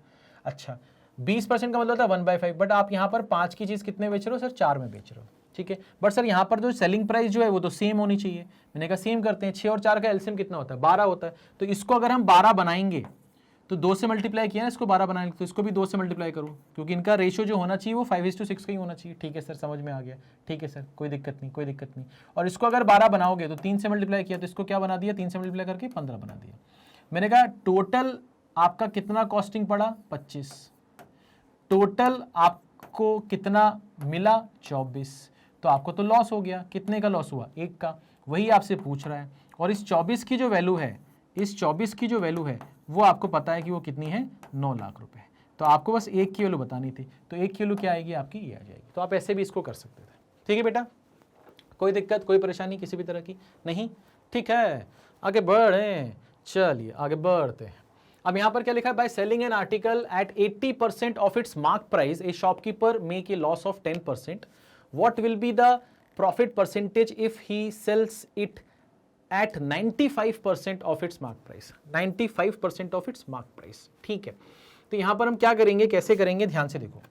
अच्छा 20% का मतलब होता है 1/5, बट आप यहाँ पर 5 की चीज कितने बेच रहे हो सर, 4 में बेच रहे हो, ठीक है। बट सर यहाँ पर जो सेलिंग प्राइस जो है वो तो सेम होनी चाहिए। मैंने कहा सेम करते हैं, 6 और 4 का एलसीएम कितना होता है, 12 होता है। तो इसको अगर हम 12 बनाएंगे तो 2 से मल्टीप्लाई किया ना, इसको 12 बनाने, तो इसको भी 2 से मल्टीप्लाई करूँ, क्योंकि इनका रेशियो जो होना चाहिए वो 5:6 का ही होना चाहिए, ठीक है सर, समझ में आ गया, ठीक है सर, कोई दिक्कत नहीं, कोई दिक्कत नहीं। और इसको अगर 12 बनाओगे तो 3 से मल्टीप्लाई किया तो इसको क्या बना दिया, 3 से मल्टीप्लाई करके 15 बना दिया। मैंने कहा टोटल आपका कितना कॉस्टिंग पड़ा, 25, टोटल आपको कितना मिला, 24, तो आपको तो लॉस हो गया। कितने का लॉस हुआ, 1 का, वही आपसे पूछ रहा है। और इस 24 की जो वैल्यू है, इस 24 की जो वैल्यू है वो आपको पता है कि वो कितनी है, 9 लाख रुपए। तो आपको बस 1 की वैल्यू बतानी थी, तो 1 की वैल्यू क्या आएगी आपकी, ये आ जाएगी। तो आप ऐसे भी इसको कर सकते थे, ठीक है बेटा, कोई दिक्कत कोई परेशानी किसी भी तरह की नहीं, ठीक है। आगे बढ़े, चलिए आगे बढ़ते हैं। अब यहाँ पर क्या लिखा है, by selling an article at 80% of its mark price a shopkeeper make a loss of 10%। What will be the profit percentage if he sells it at 95% of its mark price, 95% of its mark price, ठीक है। तो यहां पर हम क्या करेंगे, कैसे करेंगे, ध्यान से देखो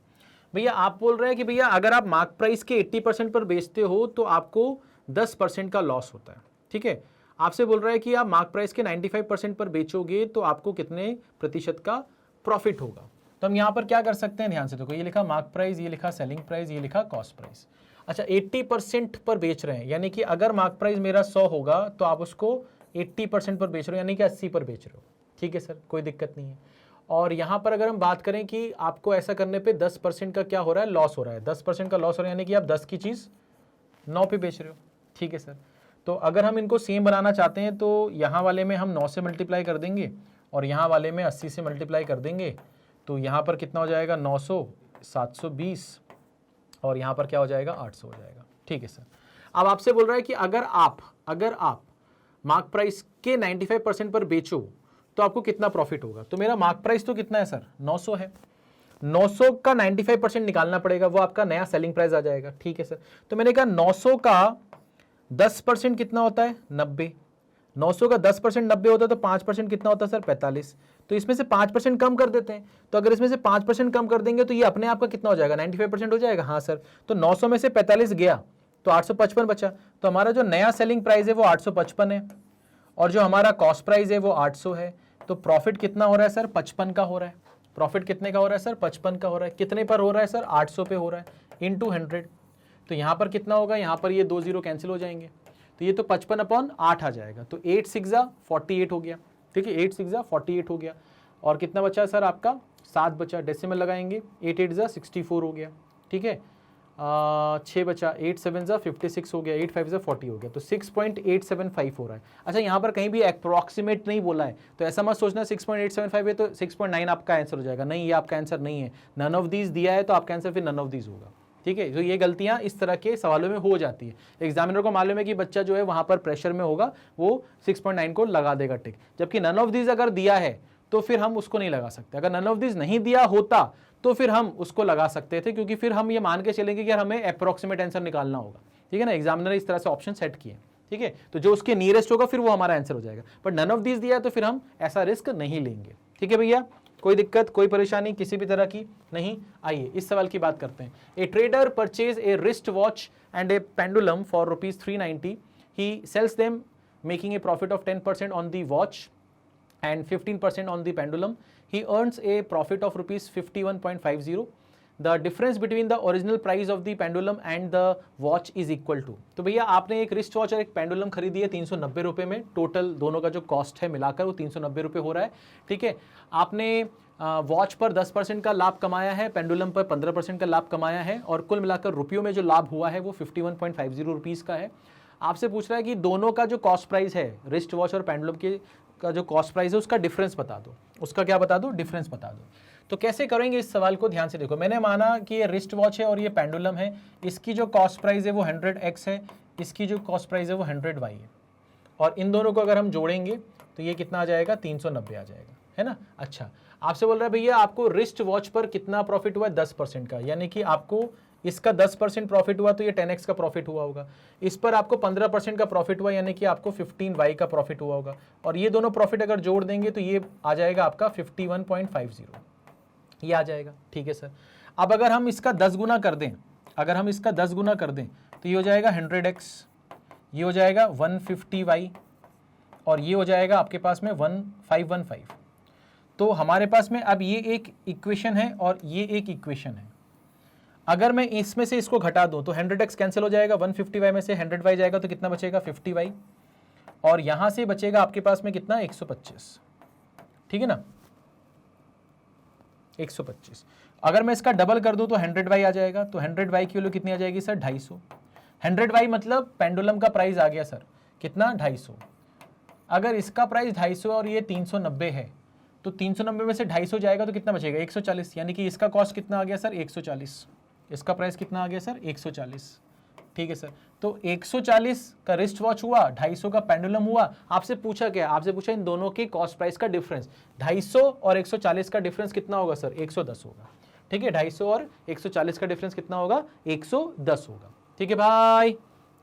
भैया। आप बोल रहे हैं कि भैया अगर आप मार्क प्राइस के 80% पर बेचते हो तो आपको 10% का लॉस होता है, ठीक है। आपसे बोल रहा है कि आप मार्क प्राइस के 95% पर बेचोगे तो आपको कितने प्रतिशत का प्रॉफिट होगा। तो हम यहां पर क्या कर सकते हैं, ध्यान से देखो, ये लिखा मार्क प्राइस, ये लिखा सेलिंग प्राइस, ये लिखा कॉस्ट प्राइस। अच्छा 80% पर बेच रहे हैं, यानी कि अगर मार्क प्राइस मेरा 100 होगा तो आप उसको 80% पर बेच रहे हो, यानी कि 80 पर बेच रहे हो, ठीक है सर, कोई दिक्कत नहीं है। और यहाँ पर अगर हम बात करें कि आपको ऐसा करने पे 10% का क्या हो रहा है, लॉस हो रहा है, 10% का लॉस हो रहा है, यानी कि आप 10 की चीज़ 9 पे बेच रहे हो, ठीक है सर। तो अगर हम इनको सेम बनाना चाहते हैं तो यहाँ वाले में हम 9 से मल्टीप्लाई कर देंगे और यहाँ वाले में 80 से मल्टीप्लाई कर देंगे, तो यहाँ पर कितना हो जाएगा, 900, 720, और यहाँ पर क्या हो जाएगा, 800 हो जाएगा, ठीक है सर। अब आपसे बोल रहा है कि अगर आप मार्क प्राइस के 95% पर बेचो तो आपको कितना प्रॉफिट होगा। तो मेरा मार्क प्राइस तो कितना है सर, 900 है, 900 का 95% निकालना पड़ेगा, वो आपका नया सेलिंग प्राइस आ जाएगा, ठीक है सर। तो मैंने कहा 900 का 10% कितना होता है, 90, 900 का 10% 90 होता है, तो 5% कितना होता है सर, 45। तो इसमें से 5% कम कर देते हैं, तो अगर इसमें से 5% कम कर देंगे तो ये अपने आप का कितना हो जाएगा, 95% हो जाएगा, हाँ सर। तो 900 में से 45 गया तो 855 बचा, तो हमारा जो नया सेलिंग प्राइस है वो 855 है और जो हमारा कॉस्ट प्राइस है वो 800 है। तो प्रॉफिट कितना हो रहा है सर, 55 का हो रहा है। प्रॉफिट कितने का हो रहा है सर, 55 का हो रहा है। कितने पर हो रहा है सर, 800 पे हो रहा है, इंटू 100। तो यहाँ पर कितना होगा, यहाँ पर ये 2 जीरो कैंसिल हो जाएंगे, तो ये तो 55/8 आ जाएगा। तो 8 6 48 हो गया, ठीक है, 8 6 48 हो गया। और कितना बचा सर आपका, 7 बचा, डेसिमल लगाएंगे, 8 8 64 हो गया, ठीक है। 6 बचा, 8 7 56 हो गया, 8 5 40 हो गया, तो 6.875 हो रहा है। अच्छा यहाँ पर कहीं भी अप्रॉक्सीमेट नहीं बोला है, तो ऐसा मत सोचना 6.875 है तो 6.9 आपका आंसर हो जाएगा, नहीं, ये आपका आंसर नहीं है। नन ऑफ दीज दिया है तो आपका आंसर फिर नन ऑफ दीज होगा, ठीक है। तो ये गलतियां इस तरह के सवालों में हो जाती है। एग्जामिनर को मालूम है कि बच्चा जो है वहां पर प्रेशर में होगा, वो 6.9 को लगा देगा टिक, जबकि नन ऑफ दीज अगर दिया है तो फिर हम उसको नहीं लगा सकते। अगर नन ऑफ दीज नहीं दिया होता तो फिर हम उसको लगा सकते थे, क्योंकि फिर हम ये मान के चलेंगे कि यार हमें अप्रोक्सीमेट आंसर निकालना होगा, ठीक है ना। एग्जामिनर इस तरह से ऑप्शन सेट किए, ठीक है, तो जो उसके नियरेस्ट होगा फिर वो हमारा आंसर हो जाएगा, बट नन ऑफ दिस दिया है तो फिर हम ऐसा रिस्क नहीं लेंगे। ठीक है भैया, कोई दिक्कत कोई परेशानी किसी भी तरह की नहीं। आइए इस सवाल की बात करते हैं। A trader purchase a wrist watch and a pendulum for ₹390, he sells them making a profit of 10% on the watch and 15% on the pendulum. He earns a profit of ₹51.50. The difference between the original price of the pendulum and the watch is equal to। तो भैया आपने एक wrist watch और एक pendulum खरीदी है 390 रुपये में, टोटल दोनों का जो कॉस्ट है मिलाकर वो 390 रुपये हो रहा है। ठीक है, आपने वॉच पर 10% का लाभ कमाया है, पेंडुलम पर 15% का लाभ कमाया है, और कुल मिलाकर रुपयों में जो लाभ हुआ है वो 51.50 रुपीज़ का है। आपसे पूछ रहा है कि दोनों का जो कॉस्ट प्राइस है रिस्ट वॉच और पेंडुलम के का जो कॉस्ट प्राइस है उसका डिफरेंस बता दो। उसका क्या बता दो? डिफरेंस बता दो। तो कैसे करेंगे इस सवाल को? ध्यान से देखो, मैंने माना कि ये रिस्ट वॉच है और ये पेंडुलम है, इसकी जो कॉस्ट प्राइस है वो 100x है, इसकी जो कॉस्ट प्राइस है वो 100y है, और इन दोनों को अगर हम जोड़ेंगे तो ये कितना आ जाएगा? 390 आ जाएगा, है ना। अच्छा, आपसे बोल रहा है भैया आपको रिस्ट वॉच पर कितना प्रॉफिट हुआ है? 10% का, यानी कि आपको इसका 10% प्रॉफिट हुआ तो ये 10x का प्रॉफिट हुआ होगा। इस पर आपको 15% का प्रॉफिट हुआ, यानी कि आपको 15y का प्रॉफिट हुआ होगा, और ये दोनों प्रॉफिट अगर जोड़ देंगे तो ये आ जाएगा आपका 51.50, ये आ जाएगा। ठीक है सर, अब अगर हम इसका 10 गुना कर दें, अगर हम इसका 10 गुना कर दें तो ये हो जाएगा 100x, ये हो जाएगा 150y, और ये हो जाएगा आपके पास में 1515। तो हमारे पास में अब ये एक इक्वेशन है और ये एक इक्वेशन है। अगर मैं इसमें से इसको घटा दूं तो 100x कैंसिल हो जाएगा, 150y में से 100y जाएगा तो कितना बचेगा? 50y, और यहां से बचेगा आपके पास में कितना? 125। ठीक है ना, 125। अगर मैं इसका डबल कर दूं तो 100y आ जाएगा, तो 100y की वैल्यू कितनी आ जाएगी सर? 250। 100y मतलब पेंडुलम का प्राइस आ गया सर कितना? 250। अगर इसका प्राइस 250 और ये 390 है तो 390 में से 250 जाएगा तो कितना बचेगा? 140, यानी कि इसका कॉस्ट कितना आ गया सर? 140। इसका प्राइस कितना आ गया सर? 140। ठीक है सर, तो 140 का रिस्ट वॉच हुआ, 250 का पेंडुलम हुआ। आपसे पूछा क्या? आपसे पूछा इन दोनों के कॉस्ट प्राइस का डिफरेंस। 250 और 140 का डिफरेंस कितना होगा सर? 110 होगा। ठीक है, 250 और 140 का डिफरेंस कितना होगा? 110 होगा। ठीक है भाई,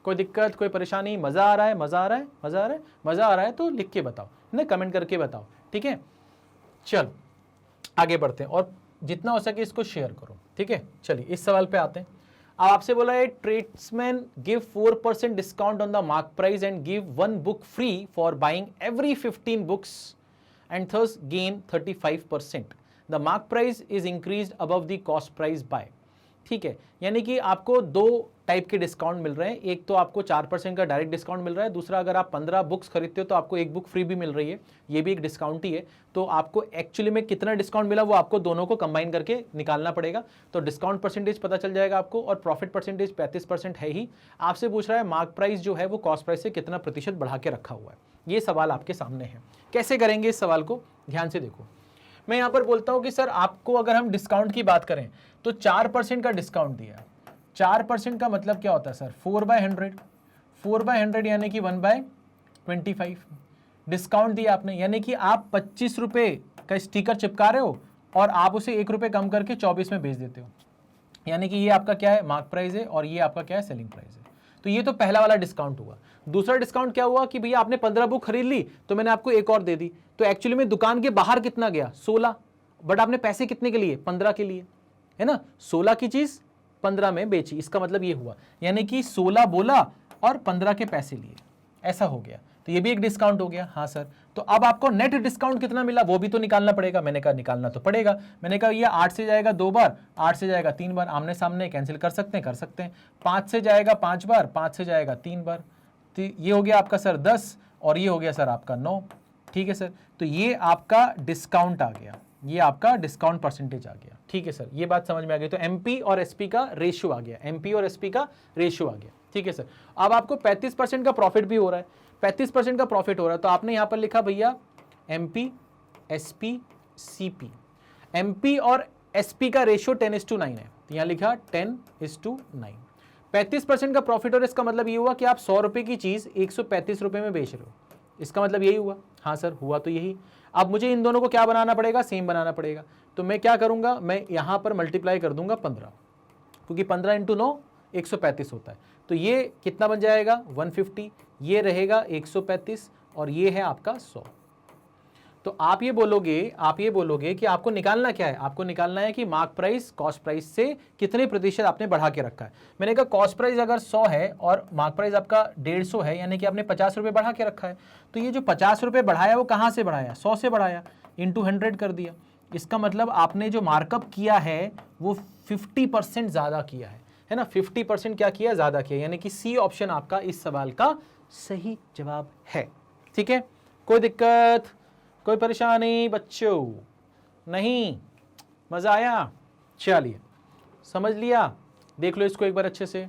कोई दिक्कत कोई परेशानी? मजा आ रहा है? मजा आ रहा है? मजा आ रहा है? मजा आ रहा है तो लिख के बताओ, ना कमेंट करके बताओ। ठीक है, चलो आगे बढ़ते हैं और जितना हो सके इसको शेयर करो। ठीक है, चलिए इस सवाल पे आते हैं। अब आपसे बोला है tradesman give 4% discount on the mark price and give 1 book free for buying every 15 books and thus gain 35%। The mark price is increased above the cost price by. ठीक है, यानी कि आपको दो टाइप के डिस्काउंट मिल रहे हैं। एक तो आपको 4% का डायरेक्ट डिस्काउंट मिल रहा है, दूसरा अगर आप 15 बुक्स खरीदते हो तो आपको 1 बुक फ्री भी मिल रही है, ये भी एक डिस्काउंट ही है। तो आपको एक्चुअली में कितना डिस्काउंट मिला वो आपको दोनों को कंबाइन करके निकालना पड़ेगा। तो डिस्काउंट परसेंटेज पता चल जाएगा आपको, और प्रॉफिट परसेंटेज 35% है ही। आपसे पूछ रहा है मार्क प्राइस जो है वो कॉस्ट प्राइस से कितना प्रतिशत बढ़ा के रखा हुआ है। ये सवाल आपके सामने है। कैसे करेंगे इस सवाल को? ध्यान से देखो, मैं यहां पर बोलता हूं कि सर आपको अगर हम डिस्काउंट की बात करें तो 4% का डिस्काउंट दिया है। 4% का मतलब क्या होता है सर? 4/100, 4/100 यानी कि 1/25 डिस्काउंट दिया आपने, यानी कि आप 25 रुपए का स्टिकर चिपका रहे हो और आप उसे 1 रुपये कम करके 24 में बेच देते हो, यानी कि ये आपका क्या है? मार्क प्राइस है, और ये आपका क्या है? सेलिंग प्राइस है। तो ये तो पहला वाला डिस्काउंट हुआ। दूसरा डिस्काउंट क्या हुआ कि भैया आपने 15 बुक खरीद ली तो मैंने आपको एक और दे दी, तो एक्चुअली में दुकान के बाहर कितना गया? 16, बट आपने पैसे कितने के लिए? 15 के लिए, है ना। 16 की चीज 15 में बेची, इसका मतलब ये हुआ, यानी कि 16 बोला और 15 के पैसे लिए, ऐसा हो गया। तो ये भी एक डिस्काउंट हो गया। हाँ सर, तो अब आपको नेट डिस्काउंट कितना मिला वो भी तो निकालना पड़ेगा। मैंने कहा निकालना तो पड़ेगा। मैंने कहा ये 8 से जाएगा 2 बार, 8 से जाएगा 3 बार, आमने सामने कैंसिल कर सकते हैं, कर सकते हैं। 5 से जाएगा 5 बार, 5 से जाएगा 3 बार, तो ये हो गया आपका सर 10, और ये हो गया सर आपका 9। ठीक है सर, तो ये आपका डिस्काउंट आ गया, ये आपका डिस्काउंट परसेंटेज आ गया। ठीक है सर, ये बात समझ में आ गई। तो एमपी और एसपी का रेशियो आ गया, एमपी और एसपी का रेशियो आ गया। ठीक है सर, अब आपको 35% का प्रॉफिट भी हो रहा है, 35% का प्रॉफिट हो रहा है, तो आपने यहां पर लिखा भैया एमपी, एसपी, सीपी। एमपी और एसपी का रेशियो 10:9 है, तो यहां लिखा 10:9। 35% का प्रॉफिट हो रहा है, इसका मतलब ये हुआ कि आप 100 रुपए की चीज 135 रुपए में बेच रहे हो, इसका मतलब यही हुआ। हाँ सर, हुआ तो यही। अब मुझे इन दोनों को क्या बनाना पड़ेगा? सेम बनाना पड़ेगा। तो मैं क्या करूंगा? मैं यहां पर मल्टीप्लाई कर दूंगा 15, क्योंकि 15 × 9 135 होता है। तो ये कितना बन जाएगा 150, ये रहेगा 135 और ये है आपका 100। तो आप ये बोलोगे कि आपको निकालना क्या है, आपको निकालना है कि मार्क प्राइस कॉस्ट प्राइस से कितने प्रतिशत आपने बढ़ा के रखा है। मैंने कहा कॉस्ट प्राइस अगर 100 है और मार्क प्राइस आपका 150 है, यानी कि आपने 50 रुपये बढ़ा के रखा है। तो ये जो 50 रुपये बढ़ाया वो कहाँ से बढ़ाया, 100 से बढ़ाया, इंटू 100 कर दिया। इसका मतलब आपने जो मार्कअप किया है वो 50% ज़्यादा किया है ना, 50% क्या किया, ज़्यादा किया, यानी कि सी ऑप्शन आपका इस सवाल का सही जवाब है। ठीक है, कोई दिक्कत, कोई परेशानी बच्चों? नहीं, मज़ा आया? चलिए, समझ लिया? देख लो इसको एक बार अच्छे से,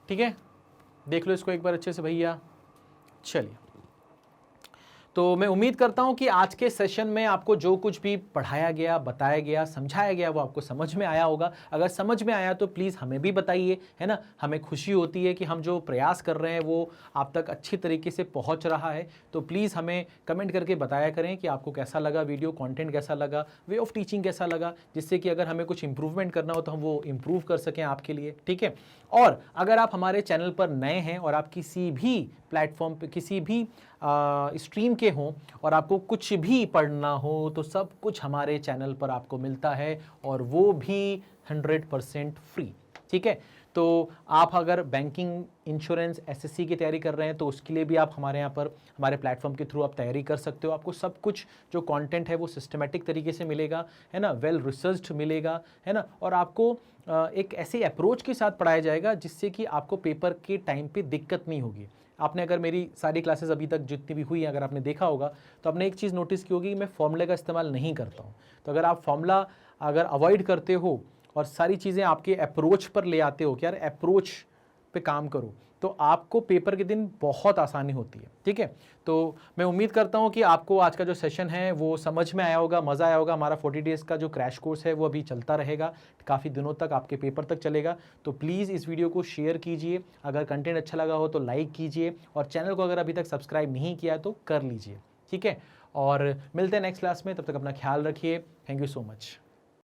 ठीक है, देख लो इसको एक बार अच्छे से भैया। चलिए, तो मैं उम्मीद करता हूं कि आज के सेशन में आपको जो कुछ भी पढ़ाया गया, बताया गया, समझाया गया वो आपको समझ में आया होगा। अगर समझ में आया तो प्लीज़ हमें भी बताइए, है ना। हमें खुशी होती है कि हम जो प्रयास कर रहे हैं वो आप तक अच्छी तरीके से पहुंच रहा है। तो प्लीज़ हमें कमेंट करके बताया करें कि आपको कैसा लगा वीडियो, कंटेंट कैसा लगा, वे ऑफ टीचिंग कैसा लगा, जिससे कि अगर हमें कुछ इंप्रूवमेंट करना हो तो हम वो इम्प्रूव कर सकें आपके लिए, ठीक है। और अगर आप हमारे चैनल पर नए हैं और आप किसी भी प्लेटफॉर्म पे, किसी भी स्ट्रीम के हों और आपको कुछ भी पढ़ना हो तो सब कुछ हमारे चैनल पर आपको मिलता है, और वो भी 100% फ्री, ठीक है। तो आप अगर बैंकिंग, इंश्योरेंस, एसएससी की तैयारी कर रहे हैं तो उसके लिए भी आप हमारे यहाँ पर, हमारे प्लेटफॉर्म के थ्रू आप तैयारी कर सकते हो। आपको सब कुछ जो कंटेंट है वो सिस्टमेटिक तरीके से मिलेगा, है ना, वेल रिसर्च्ड मिलेगा, है ना, और आपको एक ऐसी अप्रोच के साथ पढ़ाया जाएगा जिससे कि आपको पेपर के टाइम पे दिक्कत नहीं होगी। आपने अगर मेरी सारी क्लासेस अभी तक जितनी भी हुई हैं अगर आपने देखा होगा तो आपने एक चीज़ नोटिस की होगी, मैं फॉर्मूले का इस्तेमाल नहीं करता हूँ। तो अगर आप फॉर्मूला अगर अवॉइड करते हो और सारी चीज़ें आपके अप्रोच पर ले आते हो कि यार अप्रोच पे काम करो, तो आपको पेपर के दिन बहुत आसानी होती है, ठीक है। तो मैं उम्मीद करता हूँ कि आपको आज का जो सेशन है वो समझ में आया होगा, मज़ा आया होगा। हमारा 40 डेज़ का जो क्रैश कोर्स है वो अभी चलता रहेगा, काफ़ी दिनों तक आपके पेपर तक चलेगा। तो प्लीज़ इस वीडियो को शेयर कीजिए, अगर कंटेंट अच्छा लगा हो तो लाइक कीजिए, और चैनल को अगर अभी तक सब्सक्राइब नहीं किया है तो कर लीजिए, ठीक है। और मिलते हैं नेक्स्ट क्लास में, तब तक अपना ख्याल रखिए। Thank you so much.